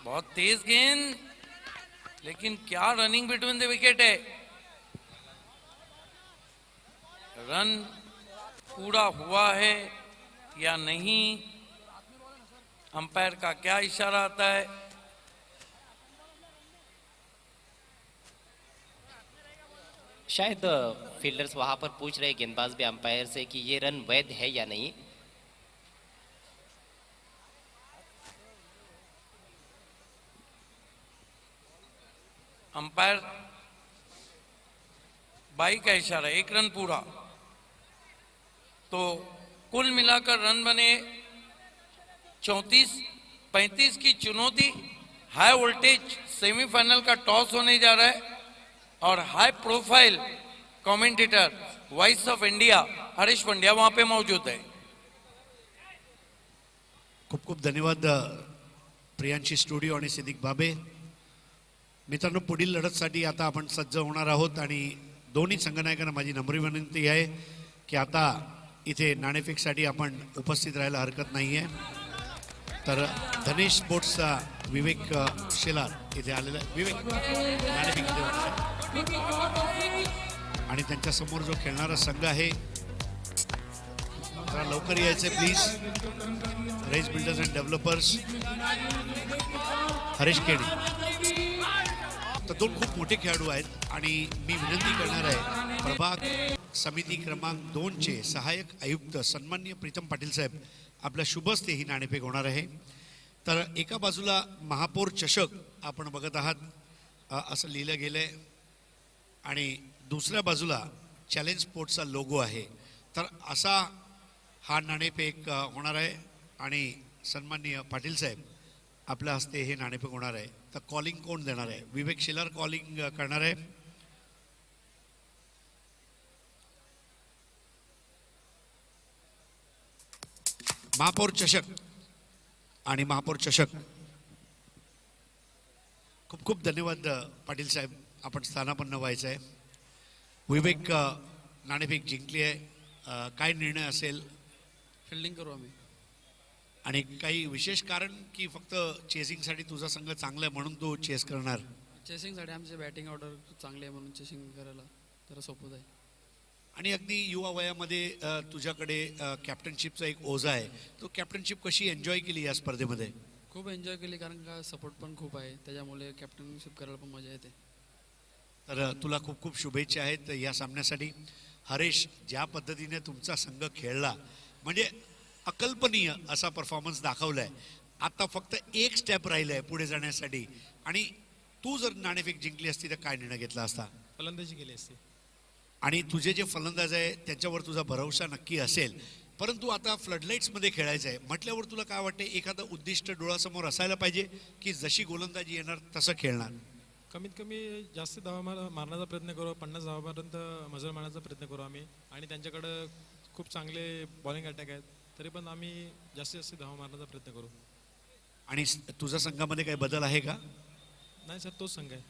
बहुत तेज गेंद, लेकिन क्या रनिंग बिटवीन द विकेट है। रन पूरा हुआ है या नहीं, अंपायर का क्या इशारा आता है? शायद फील्डर्स वहां पर पूछ रहे गेंदबाज भी अंपायर से कि ये रन वैध है या नहीं। अंपायर बाई का इशारा, 1 रन पूरा। तो कुल मिलाकर रन बने 34। 35 की चुनौती, हाई वोल्टेज सेमीफाइनल का टॉस होने जा रहा है, और high profile commentator voice of India Harish Pandya वहां पे मौजूद है। खूप खूप धन्यवाद प्रियांशी स्टुडिओ आणि सिद्दीक बाबे। मित्रांनो, पुढील लढतसाठी आता आपण सज्ज होणार आहोत, आणि दोन्ही संघनायकांना माझी नम्र विनंती आहे की आता इथे नाणेफेकसाठी आपण उपस्थित राहायला हरकत नाही आहे। तर धनेश स्पोर्ट्सचा विवेक शेलार इथे आलेला आहे। विवेक नाणेफेक इथे होणार आहे, आणि त्यांच्या समोर जो खेळणारा संघ आहे, जरा लवकर यायचे प्लीज। रेज builders and developers, Harish KD. तर 2 खूप मोठे खेळाडू आहेत, आणि मी विनंती करणार आहे प्रभाग समिती क्रमांक 2 चे सहाय्यक आयुक्त सन्माननीय प्रीतम पाटील साहेब, आपल्या शुभ हस्ते ही नाणेफेक होणार आहे। तर एका बाजूला महापौर चषक आपण बघत आहात, असं लिहिलं गेलंय, आणि दुसऱ्या बाजूला चॅलेंज स्पोर्ट्सचा लोगो आहे। तर असा हा नाणेफेक होणार आहे, आणि सन्माननीय पाटील साहेब आपल्या हस्ते हे नाणेफेक होणार आहे। तर कॉलिंग कोण देणार आहे? विवेक शेलार कॉलिंग करणार आहे। महापौर चषक आणि महापौर चषक। खूप खूप धन्यवाद पाटील साहेब, आपण स्थानापन्न व्हायचं आहे। विवेक नाणेफेक जिंकली आहे, काय निर्णय असेल? फिल्डिंग करू आम्ही। आणि काही विशेष कारण की फक्त चेसिंगसाठी तुझा संघ चांगला आहे म्हणून तू चेस करणार? चेसिंगसाठी आमची बॅटिंग ऑर्डर चांगली आहे म्हणून चेसिंग करायला जरा सोपं आहे। आणि अगदी युवा वयामध्ये तुझ्याकडे कॅप्टनशिपचा एक ओझा आहे, तो कॅप्टनशिप कशी एन्जॉय केली या स्पर्धेमध्ये? खूप एन्जॉय केली, कारण का सपोर्ट पण खूप आहे, त्याच्यामुळे कॅप्टनशिप करायला पण मजा येते। तर तुला खूप खूप शुभेच्छा आहेत या सामन्यासाठी। हरेश, ज्या पद्धतीने तुमचा संघ खेळला, म्हणजे अकल्पनीय असा परफॉर्मन्स दाखवलाय। आता फक्त एक स्टेप राहिलाय पुढे जाण्यासाठी, आणि तू जर नाणेफेक जिंकली असती तर काय निर्णय घेतला असता? फलंदाजी केली असती। आणि तुझे जे फलंदाज आहे त्यांच्यावर तुझा भरोसा नक्की असेल, परंतु आता फ्लडलाईट्समध्ये खेळायचं आहे म्हटल्यावर तुला काय वाटते, एखादं उद्दिष्ट डोळ्यासमोर असायला पाहिजे की जशी गोलंदाजी येणार तसं खेळणार? कमीत कमी जास्त धावा मारण्याचा प्रयत्न करू, 50 धावापर्यंत मजल मारण्याचा प्रयत्न करू आम्ही, आणि त्यांच्याकडं खूप चांगले बॉलिंग अटॅक आहेत, तरी पण आम्ही जास्तीत जास्त धावा मारण्याचा प्रयत्न करू। आणि तुझ्या संघामध्ये काही बदल आहे का? नाही सर, तोच संघ आहे।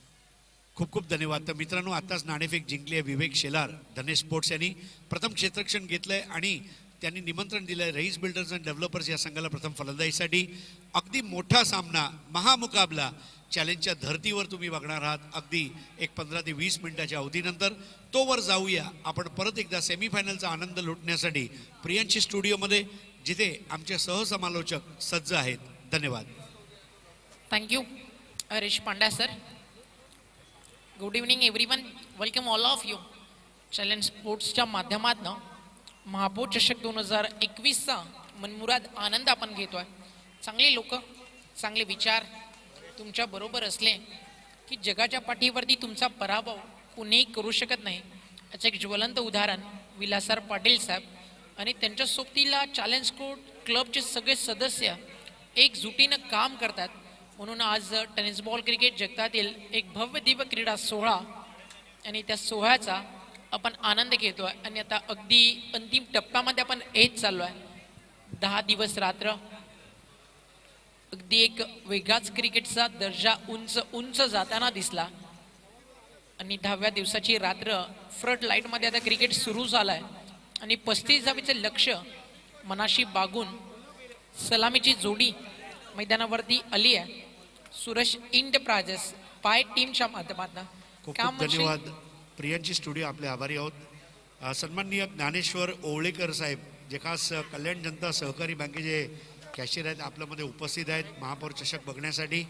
खूप खूप धन्यवाद। तर मित्रांनो, आताच नाणेफेक जिंकली आहे विवेक शेलार। धनेश स्पोर्ट्स यांनी प्रथम क्षेत्ररक्षण घेतलंय, आणि त्यांनी निमंत्रण दिलंय रईस बिल्डर्स अँड डेव्हलपर्स या संघाला प्रथम फलंदाजीसाठी। अगदी मोठा सामना, महामुकाबला चॅलेंजच्या धर्तीवर तुम्ही बघणार आहात अगदी एक 15 ते 20 मिनिटाच्या अवधीनंतर. तोवर जाऊया आपण परत एकदा सेमीफायनलचा आनंद लुटण्यासाठी प्रियांशी स्टुडिओमध्ये, जिथे आमचे सहसमालोचक सज्ज आहेत. धन्यवाद. Thank you Harish Pandya sir. Good evening everyone. Welcome all of you. Challenge स्पोर्ट्सच्या माध्यमातून महापौर चषक 2021चा मनमुराद आनंद आपण घेतोय. चांगले लोक, चांगले विचार तुमच्या बरोबर असले की जगाच्या पाठीवरती तुमचा पराभव कुणीही करू शकत नाही. याचं एक ज्वलंत उदाहरण विलासराव पाटील साहेब आणि त्यांच्या सोबतीला चॅलेंज स्पोर्ट क्लबचे सगळे सदस्य एकजुटीनं काम करतात. म्हणून आज टेनिस बॉल क्रिकेट जगतातील एक भव्य दिव्य क्रीडा सोहळा आणि त्या सोहळ्याचा आपण आनंद घेतोय. आणि आता अगदी अंतिम टप्प्यामध्ये आपण येत चाललो आहे. 10 दिवस रात्र अगदी एक वेगळाच क्रिकेटचा दर्जा उंच उंच जाताना दिसला. आणि 10व्या दिवसाची रात्र फ्रंट लाईटमध्ये आता क्रिकेट सुरू झालं आहे. आणि 35 धावेचं लक्ष मनाशी बागून सलामीची जोडी मैदानावरती आली आहे. सुरेश इंटरप्राइजेस पाय टीमच्या माध्यमातून खूप खूप धन्यवाद. प्रियांची स्टुडिओ आपले आभारी आहोत. सन्माननीय ज्ञानेश्वर ओवळेकर साहेब, जे खास कल्याण जनता सहकारी बँकेचे कॅशियर आहेत, आपल्यामध्ये उपस्थित आहेत महापौर चषक बघण्यासाठी.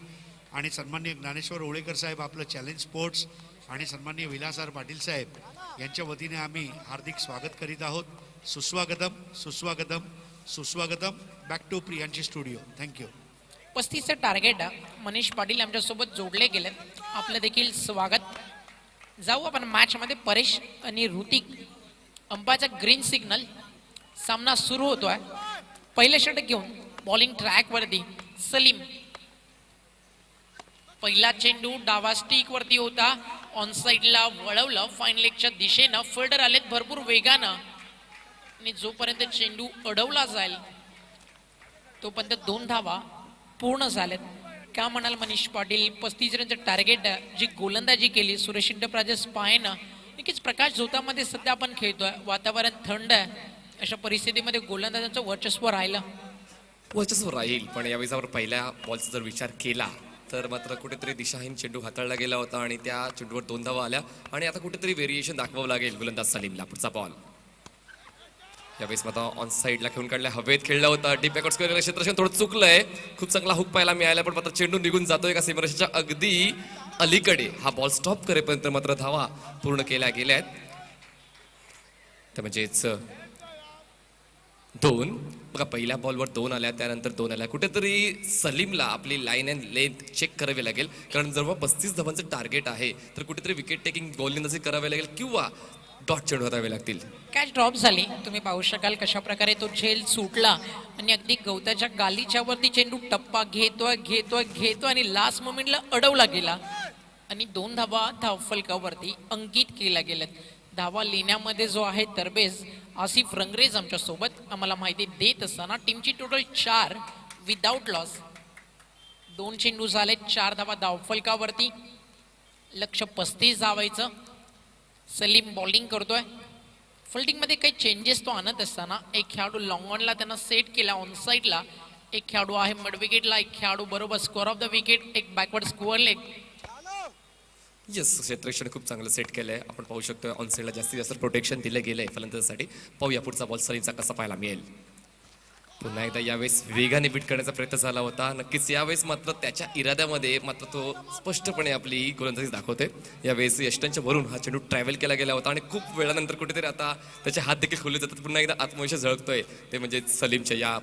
आणि सन्माननीय ज्ञानेश्वर ओवळेकर साहेब आपलं चॅलेंज स्पोर्ट्स आणि सन्माननीय विलासराव पाटील साहेब यांच्या वतीने आम्ही हार्दिक स्वागत करीत आहोत. सुस्वागतम सुस्वागतम सुस्वागतम. Back to प्रियांची studio. थँक्यू. 35चं टार्गेट मनीष पाटील आमच्यासोबत जोडले गेले. आपलं देखील स्वागत. जाऊ आपण मॅचमध्ये. परेश आणि ऋतिक अंपाचा ग्रीन सिग्नल. सामना सुरू होतोय. पहिलं षटक घेऊन बॉलिंग ट्रॅकवरती सलीम. पहिला चेंडू डावा स्टिक वरती होता. ऑन साइडला वळवलं फाईन लेगच्या दिशेनं. फिल्डर आलेत भरपूर वेगानं आणि जोपर्यंत चेंडू अडवला जाईल तोपर्यंत 2 धावा पूर्ण झाल्यात. का म्हणाल मनीष पाटील? 35 रनचं टार्गेट जी गोलंदाजी केली सुरेश इंटरप्राइजेस पायनं. नक्कीच प्रकाश झोतामध्ये सध्या आपण खेळतोय. वातावरण थंड आहे. अशा परिस्थितीमध्ये गोलंदाजांचं वर्चस्व राहिलं. वर्चस्व राहील, पण यावेळेस आपण पहिल्या बॉलचा जर विचार केला तर मात्र कुठेतरी दिशाहीन चेंडू हाताळला गेला होता आणि त्या चेंडूवर 2 धावा आल्या. आणि आता कुठेतरी व्हेरिएशन दाखवावं लागेल गोलंदाज सलीमला. पुढचा बॉल यावेळेस मात्र ऑन साईडला खेळून काढल्या, हवेत खेळला होता. डीप बॅकवर्ड स्क्वेअर क्षेत्ररक्षण थोडं चुकलंय. खूप चांगला हुक पाहायला मिळाला, पण मात्र चेंडू निघून जातोय का सीमारेषेच्या अगदी अलीकडे. हा बॉल स्टॉप करेपर्यंत मात्र धावा पूर्ण केल्या गेल्या आहेत. तर म्हणजेच 2 बघा, पहिल्या बॉलवर 2 आल्या, त्यानंतर 2 आल्या. कुठेतरी सलीमला आपली लाईन अँड लेंथ चेक करावी लागेल, कारण जर 35 धावांचं टार्गेट आहे तर कुठेतरी विकेट टेकिंग गोलंदाजी करावी लागेल किंवा डॉट चेंडू हातावे लागतील. कॅच ड्रॉप झाली. तुम्ही पाहू शकाल कशा प्रकारे तो झेल सुटला आणि अगदी गवताच्या गालीच्या वरती चेंडू टप्पा घेतोय घेतोय घेतोय आणि लास्ट मोमेंटला अडवला गेला आणि 2 धावा धावफलकावरती अंकित केल्या गेल्यात. धावा लिहिण्यामध्ये जो आहे तरबेज आसिफ रंगरेज आमच्या सोबत आम्हाला माहिती देत असताना टीमची टोटल 4 विदाउट लॉस. 2 चेंडू झाले, 4 धावा धावफलकावरती. लक्ष 35 धावायचं. सलीम बॉलिंग करतोय. फिल्डिंगमध्ये काही चेंजेस तो आणत असताना एक खेळाडू लॉंग ऑनला त्यांना सेट केला ऑन साईडला. एक खेळाडू आहे मिड विकेटला. एक खेळाडू बरोबर स्कोअर ऑफ द विकेट. एक बॅकवर्ड स्कोअर लेग. येस, क्षेत्ररक्षण खूप चांगलं सेट केलंय. आपण पाहू शकतो ऑन साईडला जास्तीत जास्त प्रोटेक्शन दिलं गेलंय फलंदाजासाठी. पाहूया पुढचा बॉल सलीमचा कसा पाहायला मिळेल. पुन्हा एकदा यावेळेस वेगाने बीट करण्याचा प्रयत्न झाला होता. नक्कीच यावेळेस मात्र त्याच्या इराद्यामध्ये मात्र तो स्पष्टपणे आपली गोलंदाजी दाखवते. यावेळेस यष्टांच्या वरून हा चेंडू ट्रॅव्हल केला गेला होता आणि खूप वेळानंतर कुठेतरी आता त्याचे हात देखील खोलले जातात. पुन्हा एकदा आत्मविश्वास झळकतोय ते म्हणजे सलीमच्या या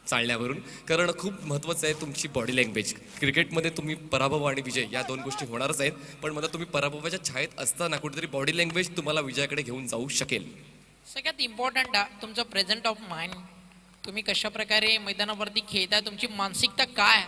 चालण्यावरून. कारण खूप महत्त्वाचं आहे तुमची बॉडी लँग्वेज. क्रिकेटमध्ये तुम्ही पराभव आणि विजय या 2 गोष्टी होणारच आहेत, पण मला तुम्ही पराभवाच्या छायेत असताना कुठेतरी बॉडी लँग्वेज तुम्हाला विजयाकडे घेऊन जाऊ शकेल. सगळ्यात इम्पॉर्टंट तुमचं प्रेझेंट ऑफ माइंड. तुम्ही कशा प्रकारे मैदानावरती खेळताय, तुमची मानसिकता काय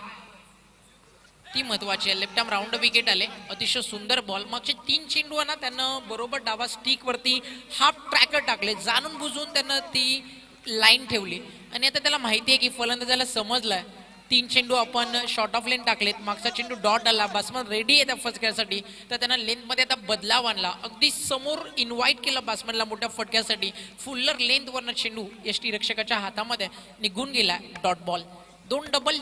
ती महत्वाची आहे. लेफ्ट आर्म राऊंड विकेट आले. अतिशय सुंदर बॉल. मागचे 3 चेंडू ना त्यांना बरोबर डावा स्टिक वरती हाफ ट्रॅकर टाकले. जाणून बुजून त्यांना ती लाईन ठेवली आणि आता त्याला माहिती आहे की फलंदाजाला समजलाय 3 चेंडू आपण शॉर्ट ऑफ लेन टाकलेत. मागचा चेंडू डॉट आला. बॅट्समन रेडी आहे त्या फटक्यासाठी. तर त्यांना लेंथमध्ये आता बदलाव आणला. अगदी समोर इन्व्हाइट केलं बॅट्समॅनला मोठ्या फटक्यासाठी. फुल्लर लेंथवरनं चेंडू यष्टीरक्षकाच्या हातामध्ये निघून गेला. Dot ball. 2 डबल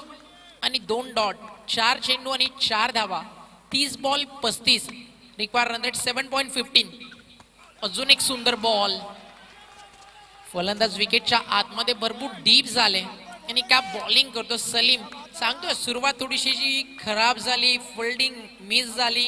आणि 2 डॉट, 4 चेंडू आणि 4 धावा, 30 बॉल 35, रिक्वायर रन रेट 7.15. अजून एक सुंदर बॉल. फलंदाज विकेटच्या आतमध्ये भरपूर डीप झाले आणि काय बॉलिंग करतो सलीम. सांगतोय सुरुवात थोडीशी जी खराब झाली, फिल्डिंग मिस झाली,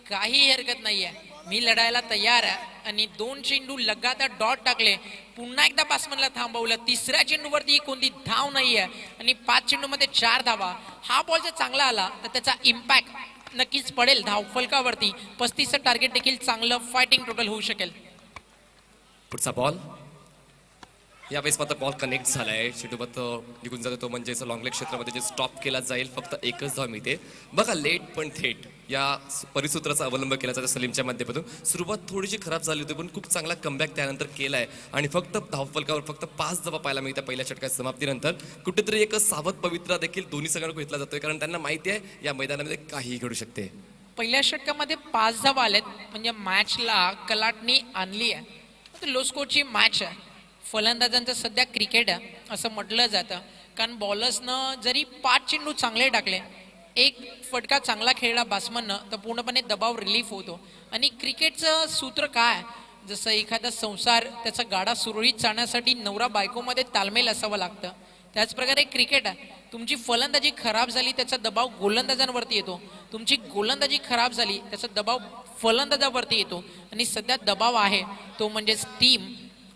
काही हरकत नाहीये, मी लढायला तयार आहे. आणि 2 चेंडू लगातार डॉट टाकले, पुन्हा एकदा बॅट्समनला थांबवलं. तिसऱ्या चेंडूवरती कोणती धाव नाहीये आणि 5 चेंडूमध्ये 4 धावा. हा बॉल जर चांगला आला तर त्याचा इम्पॅक्ट नक्कीच पडेल धावफलकावरती. 35चं टार्गेट देखील चांगलं फायटिंग टोटल होऊ शकेल. पुढचा बॉल. यावेळेस मात्र बॉल कनेक्ट झालाय, चेंडूबद्द निघून जातो, तो म्हणजे लॉंग लेग क्षेत्रामध्ये जे स्टॉप केला जाईल, फक्त एकच धाव मिळते. बघा लेट पण थेट या परिसूत्राचा अवलंब केला जातो सलीमच्या माध्यमातून. सुरुवात थोडीशी खराब झाली होती पण खूप चांगला कमबॅक त्यानंतर केलाय आणि फक्त धावफलकावर फक्त 5 धावा पाहायला मिळतात पहिल्या षटकाच्या समाप्तीनंतर. कुठेतरी एक सावध पवित्रा देखील दोन्ही संघांना घेतला जातोय, कारण त्यांना माहिती आहे या मैदानामध्ये काहीही घडू शकते. पहिल्या षटकामध्ये 5 धावा आल्यात म्हणजे मॅचला कलाटणी आणली आहे. लो स्कोरची मॅच आहे. फलंदाजांचं सध्या क्रिकेट आहे असं म्हटलं जातं, कारण बॉलर्सनं जरी 5 चेंडू चांगले टाकले, एक फटका चांगला खेळला बॅट्समननं, तर पूर्णपणे दबाव रिलीफ होतो. आणि क्रिकेटचं सूत्र काय, जसं एखादा संसार त्याचा गाडा सुरळीत चालण्यासाठी नवरा बायकोमध्ये ताळमेळ असावं लागतं, त्याचप्रकारे क्रिकेट आहे. तुमची फलंदाजी खराब झाली त्याचा दबाव गोलंदाजांवरती येतो, तुमची गोलंदाजी खराब झाली त्याचा दबाव फलंदाजावरती येतो. आणि सध्या दबाव आहे तो म्हणजेच टीम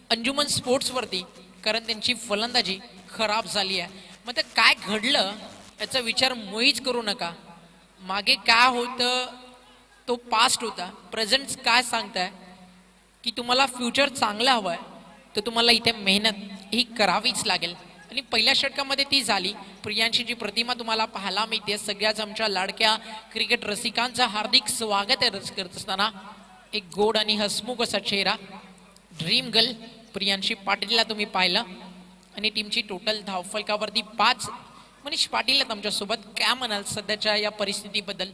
अंजुमन स्पोर्ट्सवरती, कारण त्यांची फलंदाजी खराब झाली आहे. मग ते काय घडलं याचा विचार मुळीच करू नका. मागे काय होतं तो पास्ट होता, प्रेझेंट काय सांगताय की तुम्हाला फ्युचर चांगलं हवं आहे तर तुम्हाला इथे मेहनत ही करावीच लागेल. आणि पहिल्या षटकामध्ये ती झाली. प्रियांशीची प्रतिमा तुम्हाला पाहायला मिळते. सगळ्याच आमच्या लाडक्या क्रिकेट रसिकांचं हार्दिक स्वागत आहे. रस करत असताना एक गोड आणि हसमुख असा चेहरा, ड्रीम गर्ल प्रियांशी पाटीलला तुम्ही पाहिलं. आणि टीमची टोटल धावफलकावरती 5. मनीष पाटील आहेत आमच्यासोबत, काय म्हणाल सध्याच्या या परिस्थितीबद्दल?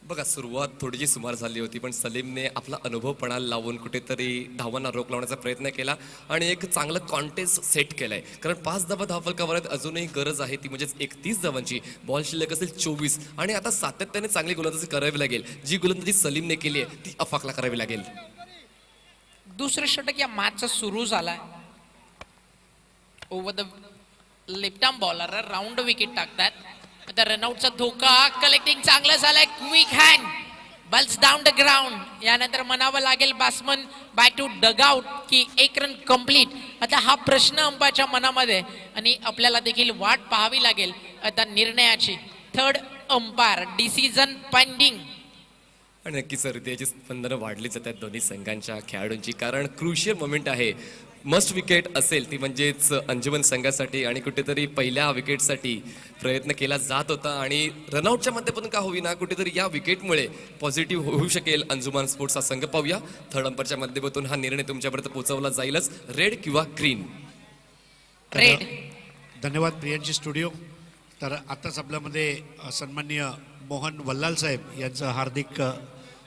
बघा सुरुवात थोडीशी सुमार झाली होती, पण सलीमने आपला अनुभव पणाला लावून कुठेतरी धावांना रोख लावण्याचा प्रयत्न केला आणि एक चांगलं कॉन्टेस्ट सेट केलाय. कारण 5 धावा धावफलकावर आहेत, अजूनही गरज आहे ती म्हणजेच 31 धावांची. बॉल शिल्लक असेल 24 आणि आता सातत्याने चांगली गोलंदाजी करावी लागेल. जी गोलंदाजी सलीमने केली आहे ती अफाकला करावी लागेल. दुसरं षटक या मॅचचा सुरू झालाय. Over the left arm bowler round wicket टाकतात. आता रनआउटचा धोका, कलेक्टिंग चांगलं झालंय, quick hand, balls down the ground. यानंतर म्हणावं लागेल batsman back to dugout की 1 रन कंप्लीट. आता हा प्रश्न अंपाच्या मनामध्ये आणि आपल्याला देखील वाट पाहावी लागेल आता निर्णयाची. Third umpire decision pending. आणि नक्कीच हृदयाची स्पंदनं वाढली जातात दोन्ही संघांच्या खेळाडूंची, कारण क्रुशियल मोमेंट आहे. मस्ट विकेट असेल ती म्हणजेच अंजुमन संघासाठी आणि कुठेतरी पहिल्या विकेटसाठी प्रयत्न केला जात होता आणि रनआउटच्या माध्यमातून का होईना कुठेतरी या विकेटमुळे पॉझिटिव्ह होऊ शकेल अंजुमन स्पोर्ट्सचा संघ. पाहूया थर्ड अंपरच्या माध्यमातून हा निर्णय तुमच्यापर्यंत पोहोचवला जाईलच. रेड किंवा ग्रीन? रेड. धन्यवाद प्रियांशी स्टुडिओ. तर आताच आपल्यामध्ये सन्माननीय मोहन वल्लाल साहेब यांचं हार्दिक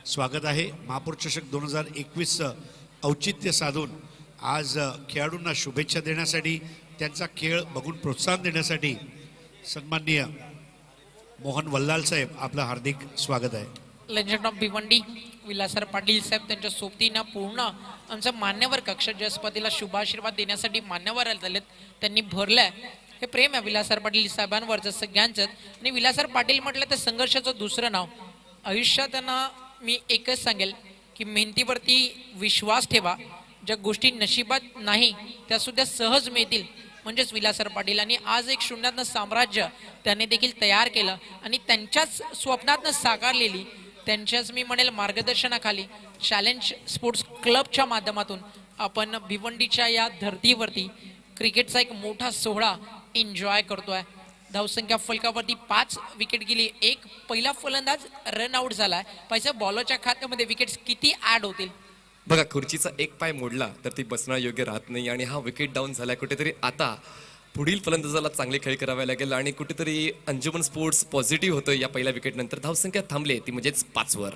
स्वागत आहे. महापौर चषक 2021चं औचित्य साधून आज खेळाडूंना शुभेच्छा देण्यासाठी, त्यांचा खेळ बघून प्रोत्साहन देण्यासाठी सन्माननीय मोहन वल्लाल साहेब आपलं हार्दिक स्वागत आहे. लेजंड ऑफ भिवंडी विलासराव पाटील साहेब त्यांच्या सोबतीनं पूर्ण आमचा मान्यवर कक्ष जसपतीला शुभाशीर्वाद देण्यासाठी मान्यवर आलेत, त्यांनी भरलंय. हे प्रेम आहे विलासराव पाटील साहेबांवरचं सगळ्यांचंच. आणि विलासराव पाटील म्हटलं तर संघर्षाचं दुसरं नाव. आयुष्यात त्यांना मी एकच सांगेल की मेहनतीवरती विश्वास ठेवा. ज्या गोष्टी नशिबात नाही त्या सुद्धा सहज मिळतील, म्हणजेच विलासराव पाटील. आणि आज एक शून्यातनं साम्राज्य त्याने देखील तयार केलं आणि त्यांच्याच स्वप्नातनं साकारलेली, त्यांच्याच मी म्हणेल मार्गदर्शनाखाली चॅलेंज स्पोर्ट्स क्लबच्या माध्यमातून आपण भिवंडीच्या या धर्तीवरती क्रिकेटचा एक मोठा सोहळा एन्जॉय करतोय. धावसंख्या फलकावरती 5 विकेट गेली. एक पहिला फलंदाज रन आउट झालाय. पैसा बॉलरच्या खात्यामध्ये विकेट्स किती ऍड होतील? बघा खुर्चीचा एक पाय मोडला तर ती बसणं योग्य राहत नाही आणि हा विकेट डाऊन झाला. कुठेतरी आता पुढील फलंदाजाला चांगले खेळ करावे लागेल आणि कुठेतरी अंजुमन स्पोर्ट्स पॉझिटिव्ह होतं या पहिल्या विकेट नंतर. धावसंख्या थांबली ती म्हणजेच 5 वर.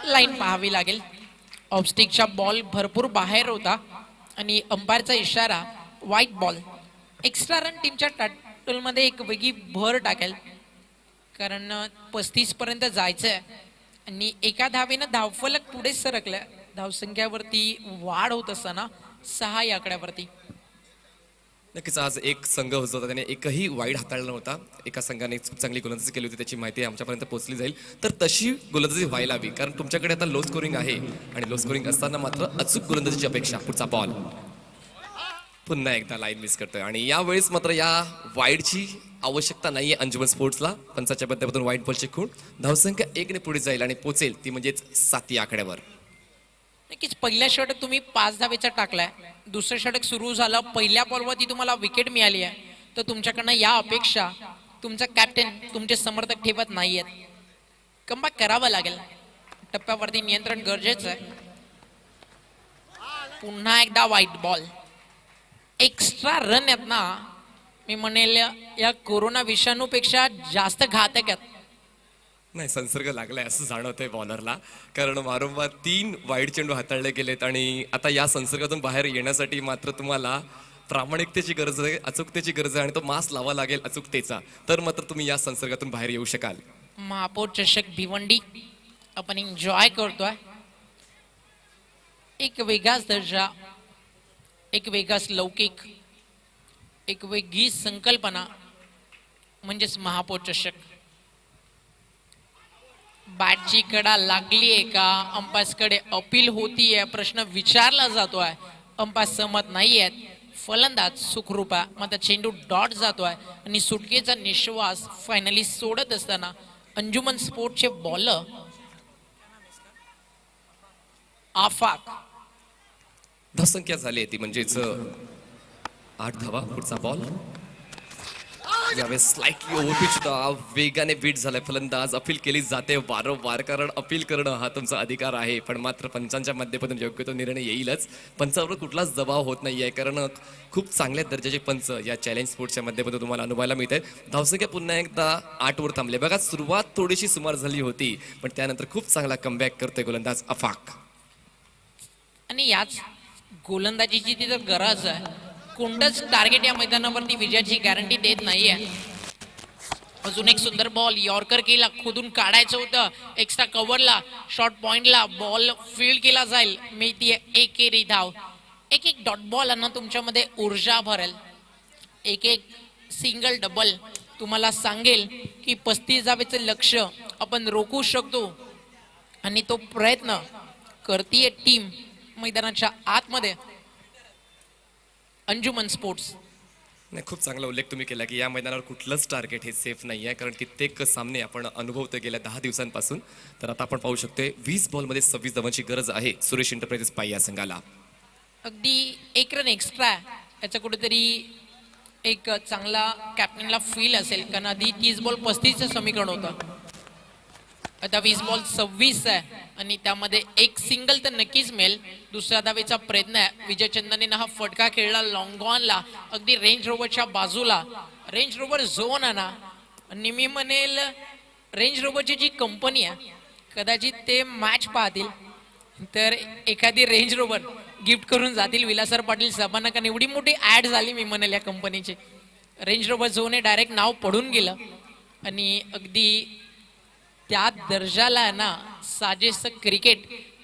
लाईन पाहावी लागेल. ऑफस्टिकचा बॉल भरपूर बाहेर होता आणि अंपायरचा इशारा व्हाईट बॉल. एक्स्ट्रा रन टीमच्या टायटलमध्ये एक वेगळी भर टाकेल, कारण 35 पर्यंत जायचंय आणि एका धावेनं धावफलक पुढे सरकलं. धावसंख्यावरती वाढ होत असताना 6 या आकड्यावरती. नक्कीच आज एक संघ होता त्याने एकही वाईड हाताळला नव्हता. एका संघाने खूप चांगली गोलंदाजी केली होती, त्याची माहिती आमच्यापर्यंत पोहोचली जाईल. तर तशी गोलंदाजी व्हायला हवी, कारण तुमच्याकडे आता लो स्कोरिंग आहे आणि लो स्कोरिंग असताना मात्र अचूक गोलंदाजीची अपेक्षा. पुढचा बॉल पुन्हा एकदा लाईन मिस करतोय आणि यावेळेस मात्र या वाईडची आवश्यकता नाहीये अंजुमन स्पोर्ट्सला. पंचाच्या माध्यमातून वाईड बॉलची खूण. धावसंख्या 1 ने पुढे जाईल आणि पोचेल ती म्हणजेच 7 या आकड्यावर. नक्कीच पहिल्या षटक तुम्ही 5 धावेचा टाकलाय, दुसरं षटक सुरू झालं, पहिल्या बॉलवरती तुम्हाला विकेट मिळाली आहे, तर तुमच्याकडनं या अपेक्षा तुमचा कॅप्टन तुमचे समर्थक ठेवत नाहीयेत. कमबॅक करावं लागेल. टप्प्यावरती नियंत्रण गरजेचं आहे. पुन्हा एकदा व्हाईट बॉल. एक्स्ट्रा रन आहेत ना, मी म्हणेल या कोरोना विषाणूपेक्षा जास्त घातक आहेत. नाही, संसर्ग लागलाय असं जाणवतंय बॉलरला, कारण वारंवार 3 वाईड चेंडू हाताळले गेलेत आणि आता या संसर्गातून बाहेर येण्यासाठी मात्र तुम्हाला प्रामाणिकतेची गरज आहे, अचूकतेची गरज आहे आणि तो मास लावा लागेल अचूकतेचा, तर मात्र तुम्ही या संसर्गातून बाहेर येऊ शकाल. महापौर चषक भिवंडी आपण एन्जॉय करतोय. एक वेगळाच दर्जा, एक वेगळाच लौकिक, एक वेगळी संकल्पना म्हणजेच महापौर चषक. बॅटची कडा लागलीये का, अंपायर्सकडे अपील होतीये, प्रश्न विचारला जातोय, अंपायर सहमत नाहीयेत, फलंदाज सुखरूप आहे, मात्र चेंडू डॉट जातोय आणि सुटकेचा निश्वास फायनली सोडत असताना अंजुमन स्पोर्टचे बॉलर आफाक. धावसंख्या झाली आहे ती म्हणजेच 8 धावा. पुढचा बॉल यावेळेस स्लाइटली ओव्हरपिच वेगाने बीट झालाय. फलंदाज अपील केली जाते वारंवार, कारण अपील करणं हा तुमचा अधिकार आहे, पण मात्र पंचांच्या माध्यमातून योग्य तो निर्णय येईलच. पंचावर कुठलाच दबाव होत नाहीये, कारण खूप चांगल्या दर्जाचे पंच या चॅलेंज स्पोर्ट्सच्या माध्यमातून तुम्हाला अनुभवायला मिळत आहे. धावसंख्या पुन्हा एकदा 8 वर थांबले. बघा, सुरुवात थोडीशी सुमार झाली होती, पण त्यानंतर खूप चांगला कमबॅक करतोय गोलंदाज अफाक. आणि याच गोलंदाजीची ती तर गरज आहे. कोणतंच टार्गेट या मैदानावरती विजयाची गॅरंटी देत नाहीये. अजून एक सुंदर बॉल, यॉर्कर केला, खोदून काढायचं होतं, एक्स्ट्रा कव्हरला, शॉर्ट पॉइंटला बॉल फील्ड केला जाईल, मिळतीये एकेरी धाव. एक एक डॉट बॉल अन्न तुमच्यामध्ये ऊर्जा भरेल. एक एक सिंगल डबल तुम्हाला सांगेल की 35 धावेचं लक्ष आपण रोखू शकतो आणि तो प्रयत्न करतीये टीम मैदानाच्या आतमध्ये अंजुमन स्पोर्ट्स. नाही, खूप चांगला उल्लेख तुम्ही केला की या मैदानावर कुठलंच टार्गेट हे सेफ नाही आहे, कारण कित्येक सामने आपण अनुभवतो गेल्या 10 दिवसांपासून. तर आता आपण पाहू शकतोय 20 बॉलमध्ये 26 धावांची गरज आहे सुरेश एंटरप्राइजेस पाई या संघाला. अगदी 1 रन एक्स्ट्रा याचा कुठेतरी एक चांगला कॅप्टनला फील असेल, कारण आधी 30 बॉल 35चं समीकरण होतं, आता 20 बॉल 26 आहे आणि त्यामध्ये एक सिंगल तर नक्कीच मिळेल. दुसऱ्या धावेचा प्रयत्न आहे. विजय चंदनेनं हा फटका खेळला लॉंगॉनला, अगदी रेंज रोवरच्या बाजूला. रेंज रोवर झोन आहे ना, आणि मी म्हणेल रेंज रोवरची जी कंपनी आहे कदाचित ते मॅच पाहतील तर एखादी रेंज रोवर गिफ्ट करून जातील विलासर पाटील साहेबांना, कारण एवढी मोठी ऍड झाली मी म्हणेल या कंपनीची. रेंज रोवर झोन हे डायरेक्ट नाव पडून गेलं आणि अगदी त्या दर्जाला आहे ना साजेसं क्रिकेट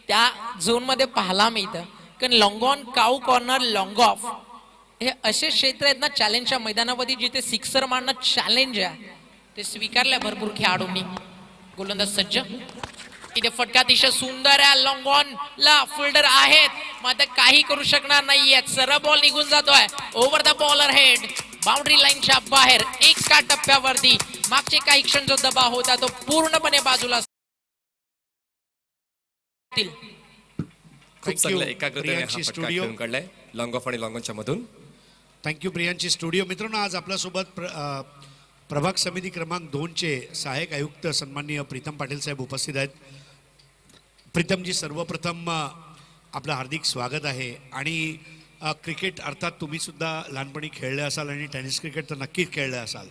त्या झोनमध्ये पाहायला मिळतं. कारण long on, cow corner, long of हे असे क्षेत्र आहेत ना चॅलेंजच्या मैदानावरती जिथे सिक्सर मारणं चॅलेंज आहे, ते स्वीकारल्या भरपूर खेळाडूंनी. गोलंदाज सज्ज, इथे फटका अतिशय सुंदर आहे. लॉंग ऑन ला फिल्डर आहेत, मात्र काही करू शकणार नाहीयेत. सरळ बॉल निघून जातोय over the bowler head, boundary लाईनच्या बाहेर. एका टप्प्यावरती मागचे काही क्षण जो दबाव होता तो पूर्णपणे बाजूला. खूप चांगला एकाग्रतेने हा फटका खेळून काढलाय लॉंग ऑफ आणि लॉंग ऑनच्या मधून. थँक्यू प्रियांची स्टुडिओ. मित्रांनो, आज आपल्यासोबत प्रभाग समिती क्रमांक 2चे सहाय्यक आयुक्त सन्माननीय प्रीतम पाटील साहेब उपस्थित आहेत. प्रीतमजी, सर्वप्रथम आपलं हार्दिक स्वागत आहे. आणि क्रिकेट अर्थात तुम्ही सुद्धा लहानपणी खेळले असाल आणि टेनिस क्रिकेट तर नक्कीच खेळले असाल.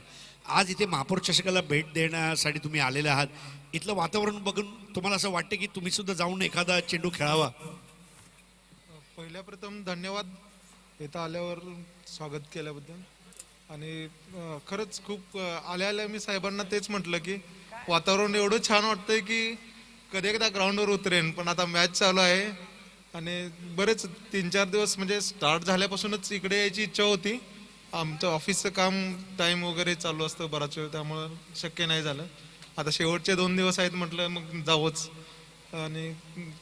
आज इथे महापौर चषकाला भेट देण्यासाठी तुम्ही आलेले आहात. इथलं वातावरण बघून तुम्हाला असं वाटतं की तुम्ही सुद्धा जाऊन एखादा चेंडू खेळावा? पहिल्या प्रथम धन्यवाद इथं आल्यावर स्वागत केल्याबद्दल. आणि खरंच खूप आल्या आल्या मी साहेबांना तेच म्हटलं की वातावरण एवढं छान वाटतंय की कधी एकदा ग्राउंडवर उतरेन, पण आता मॅच चालू आहे आणि बरेच 3-4 दिवस म्हणजे स्टार्ट झाल्यापासूनच इकडे यायची इच्छा होती. आमचं ऑफिसचं काम टाईम वगैरे चालू असतं बराच वेळ, त्यामुळं शक्य नाही झालं. आता शेवटचे 2 दिवस आहेत म्हटलं मग जावंच आणि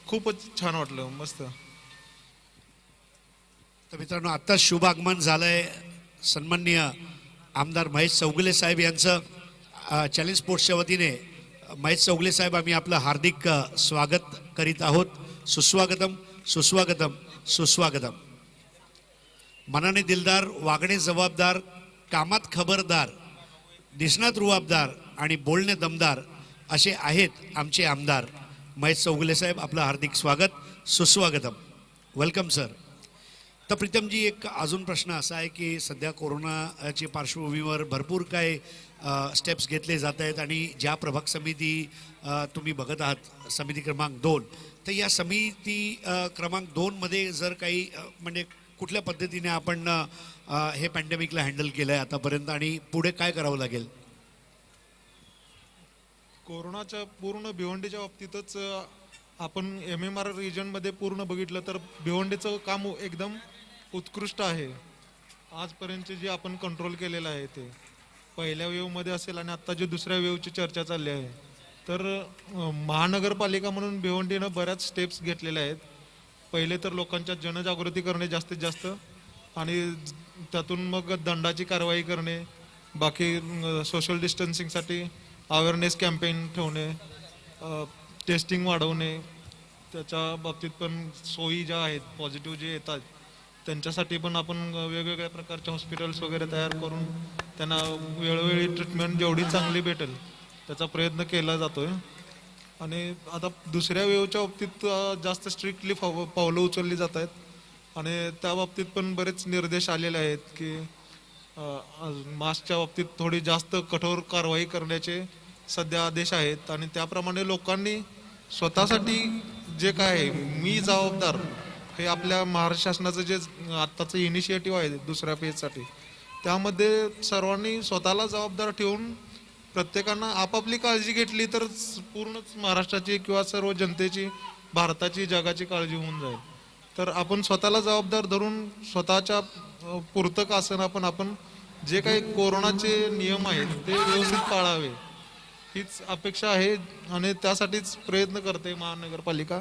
खूपच छान वाटलं, मस्त. तर मित्रांनो आता शुभ आगमन झालंय सन्माननीय आमदार महेश चौगुले साहेब यांचं. चॅलेंज स्पोर्ट्सच्या वतीने महेश चौगुले साहेब आम्ही आपलं हार्दिक स्वागत करीत आहोत. सुस्वागतम सुस्वागतम सुस्वागतम. मनाने दिलदार, वागणे जबाबदार, कामात खबरदार, दिसण्यात रुबाबदार आणि बोलणे दमदार असे आहेत आमचे आमदार महेश चौगुले साहेब. आपलं हार्दिक स्वागत, सुस्वागतम, वेलकम सर. तर प्रीतमजी एक अजून प्रश्न असा आहे की सध्या कोरोनाच्या पार्श्वभूमीवर भरपूर काय स्टेप्स घेतले जात आहेत आणि ज्या प्रभाग समिती तुम्ही बघत आहात समिती क्रमांक 2, तर या समिती क्रमांक 2मध्ये जर काही म्हणजे कुठल्या पद्धतीने आपण हे पॅन्डेमिकला हँडल केलं आहे आतापर्यंत आणि पुढे काय करावं लागेल? कोरोनाच्या पूर्ण भिवंडीच्या बाबतीतच आपण MMR रिजनमध्ये पूर्ण बघितलं तर भिवंडीचं काम एकदम उत्कृष्ट आहे. आजपर्यंतचे जे आपण कंट्रोल केलेलं आहे ते पहिल्या वेवमध्ये असेल आणि आत्ता जे दुसऱ्या वेवची चर्चा चालली आहे, तर महानगरपालिका म्हणून भिवंडीनं बऱ्याच स्टेप्स घेतलेल्या आहेत. पहिले तर लोकांच्या जनजागृती करणे जास्तीत जास्त आणि त्यातून मग दंडाची कारवाई करणे, बाकी सोशल डिस्टन्सिंगसाठी अवेअरनेस कॅम्पेन ठेवणे, टेस्टिंग वाढवणे, त्याच्या बाबतीत पण सोयी ज्या आहेत पॉझिटिव्ह जे येतात त्यांच्यासाठी पण आपण वेगवेगळ्या प्रकारचे हॉस्पिटल्स वगैरे तयार करून त्यांना वेळोवेळी ट्रीटमेंट जेवढी चांगली भेटेल त्याचा प्रयत्न केला जातोय. आणि आता दुसऱ्या वेवच्या बाबतीत जास्त स्ट्रिक्टली पावलं उचलली जात आहेत आणि त्या बाबतीत पण बरेच निर्देश आलेले आहेत की मास्कच्या बाबतीत थोडी जास्त कठोर कारवाई करण्याचे सध्या आदेश आहेत. आणि त्याप्रमाणे लोकांनी स्वतःसाठी जे काय आहे मी जबाबदार, हे आपल्या महाराष्ट्र शासनाचं जे आत्ताचं इनिशिएटिव्ह आहे दुसऱ्या फेजसाठी, त्यामध्ये सर्वांनी स्वतःला जबाबदार ठेवून प्रत्येकानं आपापली काळजी घेतली तर पूर्णच महाराष्ट्राची किंवा सर्व जनतेची, भारताची, जगाची काळजी होऊन जाईल. तर आपण स्वतःला जबाबदार धरून स्वतःच्या पूर्तक आसन आपण जे काही कोरोनाचे नियम आहेत ते व्यवस्थित पाळावे हीच अपेक्षा आहे आणि त्यासाठीच प्रयत्न करते महानगरपालिका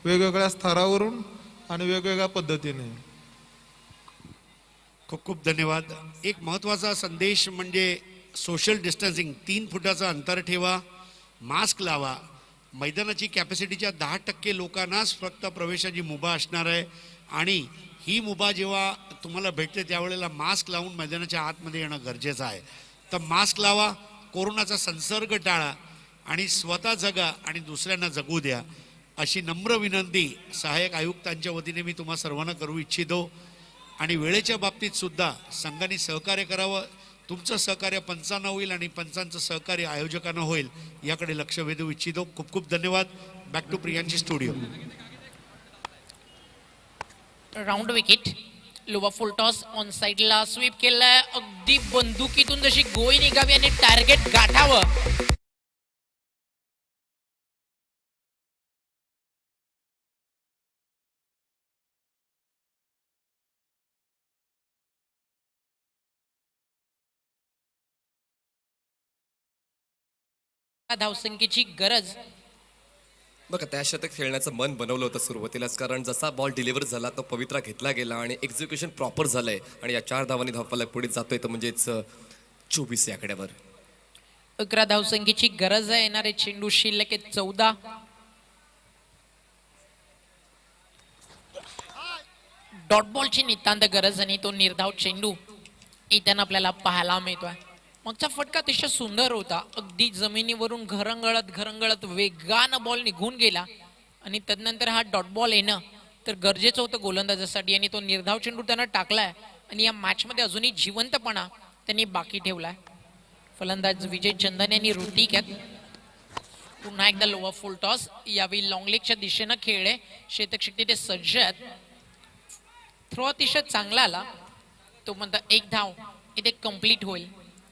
वेगवेगळ्या स्तरावरून आणि वेगवेगळ्या पद्धतीने. खूप खूप धन्यवाद. एक महत्त्वाचा संदेश म्हणजे सोशल डिस्टन्सिंग, 3 फुटाचं अंतर ठेवा, मास्क लावा. मैदानाची कॅपॅसिटीच्या 10% लोकांनाच फक्त प्रवेशाची मुभा असणार आहे आणि ही मुभा जेव्हा तुम्हाला भेटते त्यावेळेला मास्क लावून मैदानाच्या आतमध्ये येणं गरजेचं आहे. तर मास्क लावा, कोरोनाचा संसर्ग टाळा आणि स्वतः जगा आणि दुसऱ्यांना जगू द्या अशी नम्र विनंती सहाय्यक आयुक्तांच्या वतीने मी तुम्हा सर्वांना करू इच्छितो. आणि वेळेच्या बाबतीत सुद्धा संघाने सहकार्य करावं. तुमचं सहकार्य पंचांना होईल आणि पंचांचं सहकार्य आयोजकांना होईल याकडे लक्ष वेधू इच्छितो. खूप खूप धन्यवाद. Back to प्रियांची studio. Round wicket, लोवा फुल टॉस ऑन साइडला स्वीप केलाय. अगदी बंदुकीतून जशी गोळी निघावी आणि टार्गेट गाठावं धावसंख्येची गरज. बघा त्या शतक खेळण्याचं मन बनवलं होतं सुरुवातीलाच, कारण जसा बॉल डिलिव्हर झाला तो पवित्रा घेतला गेला आणि एक्झिक्युशन प्रॉपर झालंय आणि या 4 धावांनी धावफलक पुढे जातोय तर म्हणजेच 24 या आकड्यावर. 11 धावसंख्येची गरज आहे. येणारे चेंडू शिल्लक आहेत 14. डॉट बॉलची नितांत गरज आणि तो निर्धाव चेंडू इथं आपल्याला पाहायला मिळतोय. मागचा फटका अतिशय सुंदर होता. अगदी जमिनीवरून घरंगळत वेगानं बॉल निघून गेला आणि तदनंतर हा डॉट बॉल येणं तर गरजेचं होतं गोलंदाजासाठी आणि तो निर्धाव चेंडू त्यानं टाकलाय आणि या मॅचमध्ये अजूनही जिवंतपणा त्यांनी बाकी ठेवलाय. फलंदाज विजय चंदन यांनी ऋतिक आहेत. पुन्हा एकदा लोअर फुल टॉस, यावेळी लॉंग लेगच्या दिशेनं खेळले. शेतक शक्ती ते सज्ज आहेत. थ्रो अतिशय चांगला आला. तो म्हणता 1 धाव इथे कंप्लीट होईल.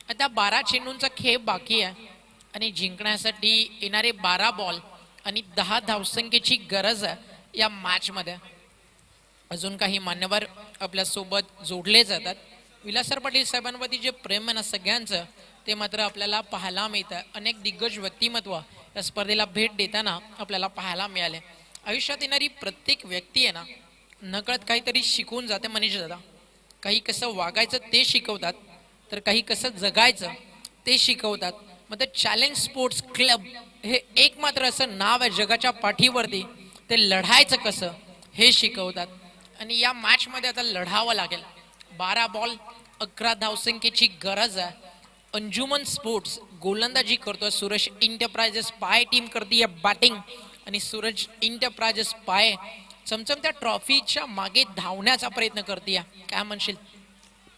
आता 12 चेंडूंचा खेळ बाकी आहे आणि जिंकण्यासाठी येणारे 12 बॉल आणि 10 धावसंख्येची गरज आहे या मॅचमध्ये. अजून काही मान्यवर आपल्या सोबत जोडले जातात. विलासर पाटील साहेबांवरती जे प्रेम आहे ना सगळ्यांचं ते मात्र आपल्याला पाहायला मिळतं. अनेक दिग्गज व्यक्तिमत्व या स्पर्धेला भेट देताना आपल्याला पाहायला मिळाले. आयुष्यात येणारी प्रत्येक व्यक्ती आहे ना नकळत काहीतरी शिकवून जाते. मनीष दादा काही कसं वागायचं ते शिकवतात तर काही कसं जगायचं ते शिकवतात. मग चॅलेंज स्पोर्ट्स क्लब हे एक मात्र असं नाव आहे जगाच्या पाठीवरती ते लढायचं कसं हे शिकवतात. आणि या मॅचमध्ये आता लढावं लागेल. 12 बॉल 11 धावसंख्येची गरज आहे. अंजुमन स्पोर्ट्स गोलंदाजी करतोय. सूरज इंटरप्राइजेस पाय टीम करते बॅटिंग आणि सूरज इंटरप्राइजेस पाय चमचमत्या ट्रॉफीच्या मागे धावण्याचा प्रयत्न करते. काय म्हणशील?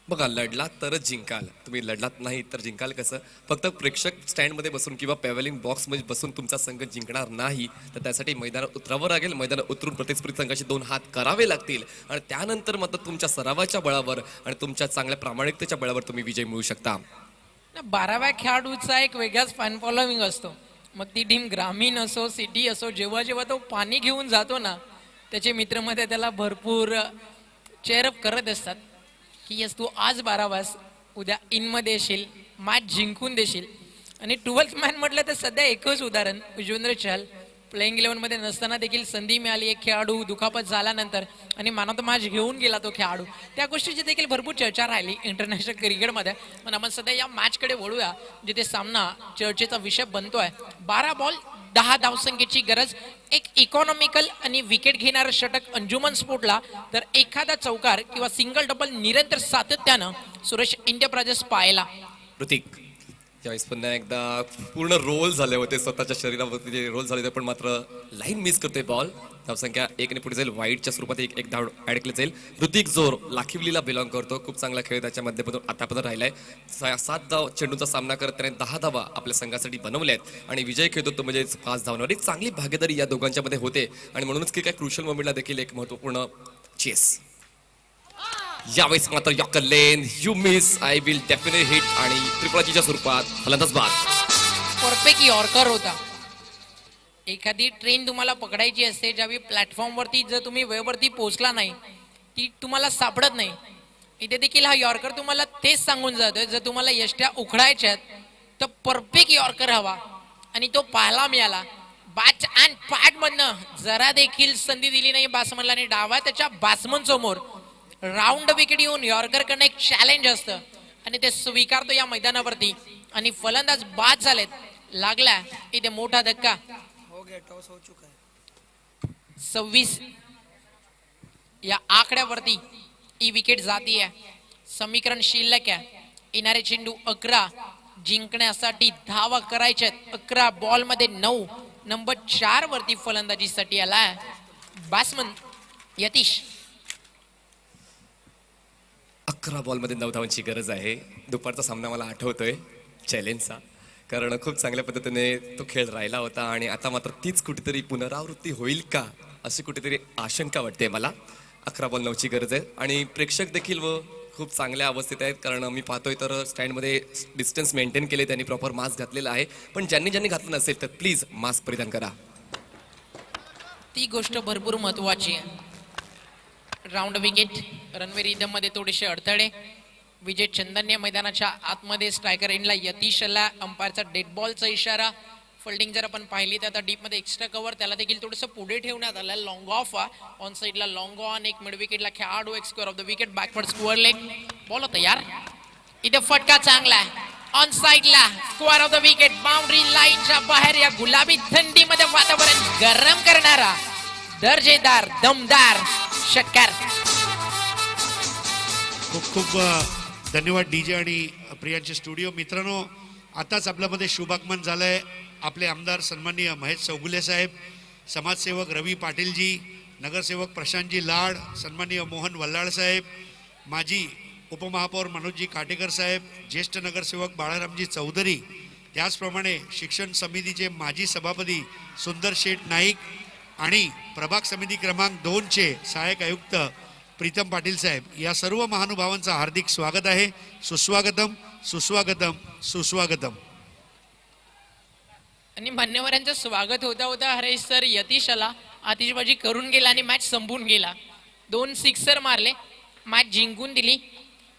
बघा, लढलात तरच जिंकाल. तुम्ही लढलात नाही तर जिंकाल कसं? फक्त प्रेक्षक स्टँडमध्ये बसून किंवा पॅव्हलिंग बॉक्समध्ये बसून तुमचा संघ जिंकणार नाही. तर त्यासाठी मैदानात उतरावं लागेल. मैदानात उतरून प्रतिस्पर्धी संघाचे 2 हात करावे लागतील आणि त्यानंतर मात्र तुमच्या सरावाच्या बळावर आणि तुमच्या चांगल्या प्रामाणिकतेच्या बळावर तुम्ही विजय मिळवू शकता. 12व्या खेळाडूचा एक वेगळाच फॅन फॉलोविंग असतो. मग ती टीम ग्रामीण असो सिटी असो. जेव्हा जेव्हा तो पाणी घेऊन जातो ना त्याचे मित्रमध्ये त्याला भरपूर चेअरअप करत असतात की यस तू आज 12 वाज उद्या इनमध्ये येशील मॅच जिंकून देशील. आणि 12th मॅन म्हटलं तर सध्या एकच उदाहरण युजवेंद्र चहल प्लेइंग 11मध्ये नसताना देखील संधी मिळाली. एक खेळाडू दुखापत झाल्यानंतर आणि मॅन ऑफ द मॅच घेऊन गेला तो खेळाडू. त्या गोष्टीची देखील भरपूर चर्चा राहिली इंटरनॅशनल क्रिकेटमध्ये. पण आपण सध्या या मॅचकडे वळूया जिथे सामना चर्चेचा विषय बनतोय. 12 बॉल 10 धावसंख्येची गरज. एक इकॉनॉमिकल आणि विकेट घेणारं षटक अंजुमन स्पोर्टला तर एखादा चौकार किंवा सिंगल डबल निरंतर सातत्यानं सूरज इंटरप्राइजेस पाहायला. प्रतीक ज्यावेळेस पुन्हा एकदा पूर्ण रोल झाले होते स्वतःच्या शरीरावरती जे रोल झाले होते पण मात्र लाईन मिस करते बॉल. धावसंख्या 1 ने पुढे जाईल. वाईटच्या स्वरूपात एक धाव ऍड केली जाईल. ऋतिक जोर लाखिवलीला बिलॉंग करतो. खूप चांगला खेळ त्याच्या माध्यमातून आतापर्यंत राहिलाय. 7 धाव चेंडूचा सामना करत त्याने 10 धावा आपल्या संघासाठी बनवल्या आहेत आणि विजय खेळतो तो म्हणजे 5 धावांवर. एक चांगली भागीदारी या दोघांच्या मध्ये होते आणि म्हणूनच की काय क्रुशियल मोमेंटला देखील एक महत्वपूर्ण चेस. यावेळेस मात्र yorker lane you miss I will definite hit आणि त्रिपुराजीच्या स्वरूपात फलंदाज बाद. परफेक्ट यॉर्कर होता. एखादी ट्रेन तुम्हाला पकडायची असते ज्यावेळी प्लॅटफॉर्मवरती जर तुम्ही वेळेवरती पोहोचला नाही ती तुम्हाला सापडत नाही. इथे देखील हा यॉर्कर तुम्हाला तेच सांगून जातोय जर तुम्हाला यष्ट्या उखडायच्यात तर परफेक्ट यॉर्कर हवा आणि तो पाहायला मिळाला. बॅट अँड पॅड मधनं जरा देखील संधी दिली नाही बासमनला आणि डावा त्याच्या बासमन समोर राऊंड विकेट येऊन यॉर्कर कडे एक चॅलेंज असतं आणि ते स्वीकारतो या मैदानावरती आणि फलंदाज बाद झालेत. लागला इथे मोठा धक्का. 26 या आकड्यावरती ही विकेट जाती आहे. समीकरण शिल्लक आहे. येणारे चेंडू 11 जिंकण्यासाठी धावा करायच्यात. 11 बॉल मध्ये 9 नंबर 4 वरती फलंदाजीसाठी आलाय बॅट्समन यतीश. 11 बॉलमध्ये 9 धावांची गरज आहे. दुपारचा सामना मला आठवतोय चॅलेंजचा कारण खूप चांगल्या पद्धतीने तो खेळ राहिला होता आणि आता मात्र तीच कुठेतरी पुनरावृत्ती होईल का अशी कुठेतरी आशंका वाटते मला. 11 बॉल 9ची गरज आहे आणि प्रेक्षक देखील व खूप चांगल्या अवस्थेत आहेत कारण मी पाहतोय तर स्टँडमध्ये डिस्टन्स मेंटेन केले. त्यांनी प्रॉपर मास्क घातलेला आहे पण ज्यांनी घातलं नसेल तर प्लीज मास्क परिधान करा. ती गोष्ट भरपूर महत्वाची आहे. राऊंड विकेट रणवीर रिदम मध्ये थोडेसे अडथळे. विजय चंदन्य मैदानाच्या आतमध्ये स्ट्रायकर एंडला यतीशला अंपायरचा डेड बॉलचा इशारा. फिल्डिंग जर आपण पाहिली तर आता डीप मध्ये एक्स्ट्रा कव्हर त्याला देखील थोडंसं पुढे ठेवण्यात आलं. लॉंग ऑफ ऑन साईडला लॉंग ऑन. एक मिड विकेटला खेळाडू एक square of the wicket backward square leg ball तयार. इथे फटका चांगला आहे ऑन साईडला square of the wicket boundary लाईनच्या बाहेर. या गुलाबी थंडीमध्ये वातावरण गरम करणारा दर्जेदार दमदार षटकार. खूप खूप धन्यवाद डीजे आणि प्रियांचे स्टुडिओ. मित्रांनो आताच आपल्यामध्ये शुभागमन झालंय आपले आमदार सन्माननीय महेश चौगुले साहेब, समाजसेवक रवी पाटीलजी, नगरसेवक प्रशांतजी लाड, सन्माननीय मोहन वल्लाळ साहेब, माजी उपमहापौर मनोजजी काटेकर साहेब, ज्येष्ठ नगरसेवक बाळारामजी चौधरी, त्याचप्रमाणे शिक्षण समितीचे माजी सभापती सुंदर शेठ नाईक आणि प्रभाग समिती क्रमांक 2चे सहाय्यक आयुक्त प्रीतम पाटील साहेब या सर्व महानुभावांचं हार्दिक स्वागत आहे. सुस्वागतम सुस्वागतम सुस्वागतम. आणि मान्यवरांचं स्वागत होता होता हरेश सर यतीशाला आतिषबाजी करून गेला आणि मॅच संपून गेला. 2 सिक्सर मारले, मॅच जिंकून दिली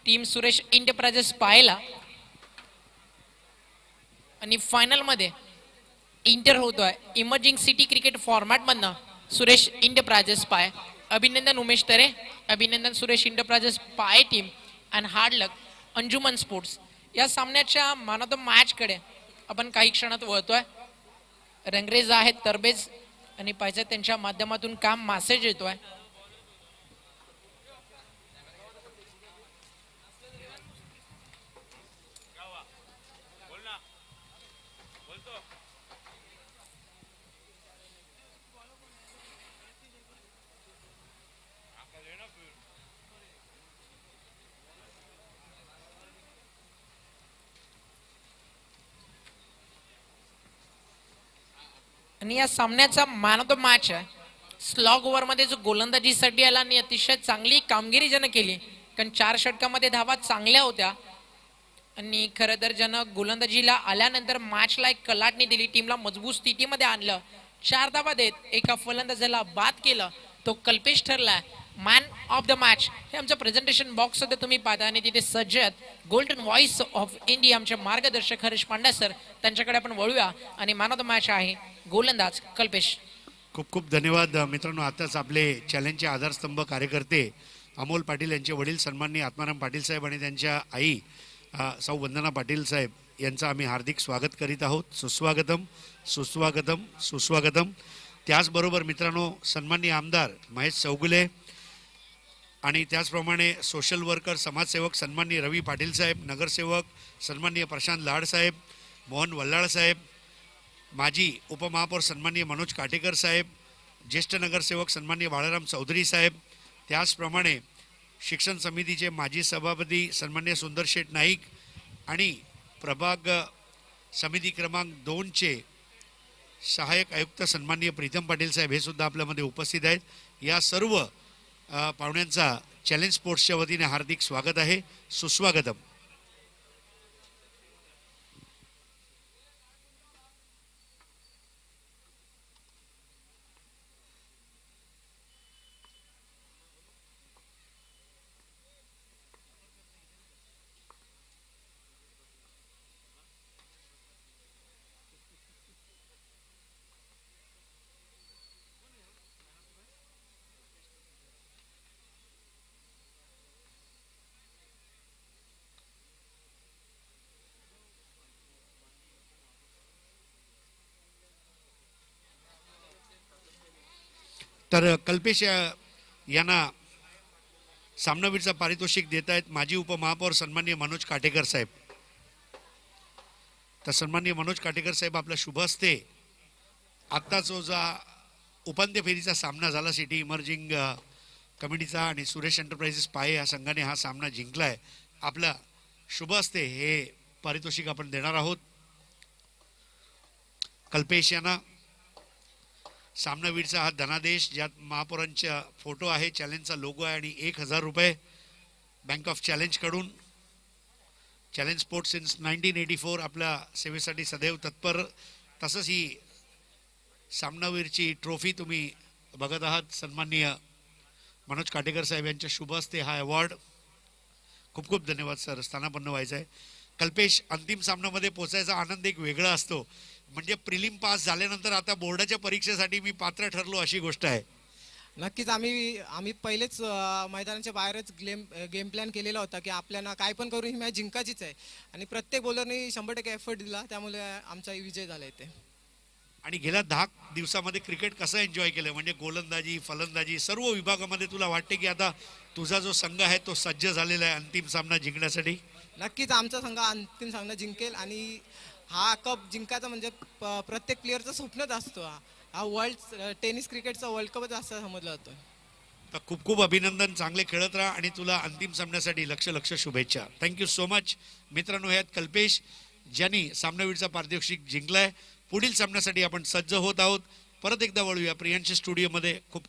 टीम सुरेश इंटरप्राइजेस पायला. आणि फायनल मध्ये इंटर होतोय इमर्जिंग सिटी क्रिकेट फॉर्मॅट मधनं सुरेश इंटरप्राइजेस पाय. अभिनंदन उमेश तरे, अभिनंदन सुरेश इंटरप्राइजेस पाय team and hard luck Anjuman sports. या सामन्याच्या मॅन ऑफ द मॅच कडे आपण काही क्षणात वळतोय. रंगरेज आहेत तरबेज आणि पाहिजे त्यांच्या माध्यमातून काम मेसेज येतोय. आणि या सामन्याचा मॅन ऑफ द मॅच आहे. स्लॉग ओव्हर मध्ये जो गोलंदाजीसाठी आला आणि अतिशय चांगली कामगिरी ज्यानं केली, कारण 4 षटकामध्ये धावा चांगल्या होत्या. आणि खरं तर ज्यानं गोलंदाजीला आल्यानंतर मॅचला एक कलाटणी दिली, टीमला मजबूत स्थितीमध्ये आणलं. 4 धावा देत एका फलंदाजाला बाद केलं, तो कल्पेश ठरलाय मॅन ऑफ द मॅच. हे आमचं प्रेझेंटेशन बॉक्स सध्या तुम्ही पाहता आणि तिथे सज्ज आहेत गोल्डन व्हॉइस ऑफ इंडिया आमचे मार्गदर्शक हरीश पांड्या सर. त्यांच्याकडे आपण वळूया आणि मॅन ऑफ द मॅच आहे गोलंदाज कल्पेश. खूप खूप धन्यवाद मित्रांनो. आताच आपले चॅलेंजचे आधारस्तंभ कार्यकर्ते अमोल पाटील यांचे वडील सन्माननीय आत्माराम पाटील साहेब आणि त्यांच्या आई सौ वंदना पाटील साहेब यांचं आम्ही हार्दिक स्वागत करीत आहोत. सुस्वागतम सुस्वागतम सुस्वागतम. त्याचबरोबर मित्रांनो सन्माननीय आमदार महेश चौगुले आणि त्याचप्रमाणे सोशल वर्कर समाजसेवक सन्माननीय रवी पाटील साहेब, नगरसेवक सन्माननीय प्रशांत लाड साहेब, मोहन वल्लाळ साहेब, माजी उपमहापौर सन्माननीय मनोज काटेकर साहेब, ज्येष्ठ नगरसेवक सन्माननीय बाळाराम चौधरी साहेब, त्याचप्रमाणे शिक्षण समितीचे माजी सभापती सन्माननीय सुंदर शेठ नाईक आणि प्रभाग समिती क्रमांक 2चे सहाय्यक आयुक्त सन्माननीय प्रीतम पाटील साहेब हे सुद्धा आपल्यामध्ये उपस्थित आहेत. या सर्व पाहुण्यांचा चॅलेंज स्पोर्ट्सच्या वतीने हार्दिक स्वागत आहे. सुस्वागतम. तर कल्पेश यांना सामनावीरचा पारितोषिक देत आहेत माजी उपमहापौर सन्माननीय मनोज काटेकर साहेब. तर सन्माननीय मनोज काटेकर साहेब आपल्या शुभ हस्ते आत्ता जो उपांत्य फेरीचा सामना झाला सिटी इमर्जिंग कमिटीचा आणि सुरेश एंटरप्राइजेस पाये या संघाने हा सामना जिंकलाय, आपल्या शुभ हस्ते हे पारितोषिक आपण देणार आहोत. कल्पेश यांना सामनावीरचा हा धनादेश ज्यात महापौरांचा फोटो आहे, चॅलेंजचा लोगो आहे आणि 1000 रुपये बँक ऑफ चॅलेंज कडून. चॅलेंज स्पोर्ट्स सिन्स 1984 आपल्या सेवेसाठी सदैव तत्पर. तसंच ही सामनावीरची ट्रॉफी तुम्ही बघत आहात. सन्माननीय मनोज काटेकर साहेब यांच्या शुभ हस्ते हा अवॉर्ड. खूप खूप धन्यवाद सर. स्थानापन्न व्हायचं आहे. कल्पेश, अंतिम सामन्यामध्ये पोचायचा आनंद एक वेगळा असतो. म्हणजे प्रिलिम पास झाल्यानंतर आता बोर्डाच्या परीक्षेसाठी मी पात्र ठरलो अशी गोष्ट आहे. नक्कीच आम्ही पहिलेच मैदानाच्या बाहेरच गेम प्लॅन केलेला होता की आपल्याला काय पण करून ही मॅच जिंकायचीच आहे आणि प्रत्येक बॉलरने 100% एफर्ट दिला, त्यामुळे आमचा विजय झाला इथे. आणि गेल्या 10 दिवसामध्ये क्रिकेट कसं एन्जॉय केलं, म्हणजे गोलंदाजी फलंदाजी सर्व विभागामध्ये तुला वाटते की आता तुझा जो संघ आहे तो सज्ज झालेला आहे अंतिम सामना जिंकण्यासाठी? नक्कीच आमचा संघ अंतिम सामना जिंकेल आणि हा कप जिंकायचा म्हणजे प्रत्येक प्लेअरचं स्वप्नच असतो. हा वर्ल्ड टेनिस क्रिकेटचा वर्ल्ड कपच असं समजला जातो. तर खूप खूप अभिनंदन. चांगले खेळत राहा आणि तुला अंतिम सामन्यासाठी लक्ष शुभेच्छा. Thank you so much. मित्रांनो, हे आहेत कल्पेश ज्यांनी सामनावीरचा पारितोषिक जिंकलाय. पुढील सामन्यासाठी आपण सज्ज होत आहोत. परत एकदा वळूया प्रियांशी स्टुडिओमध्ये. खूप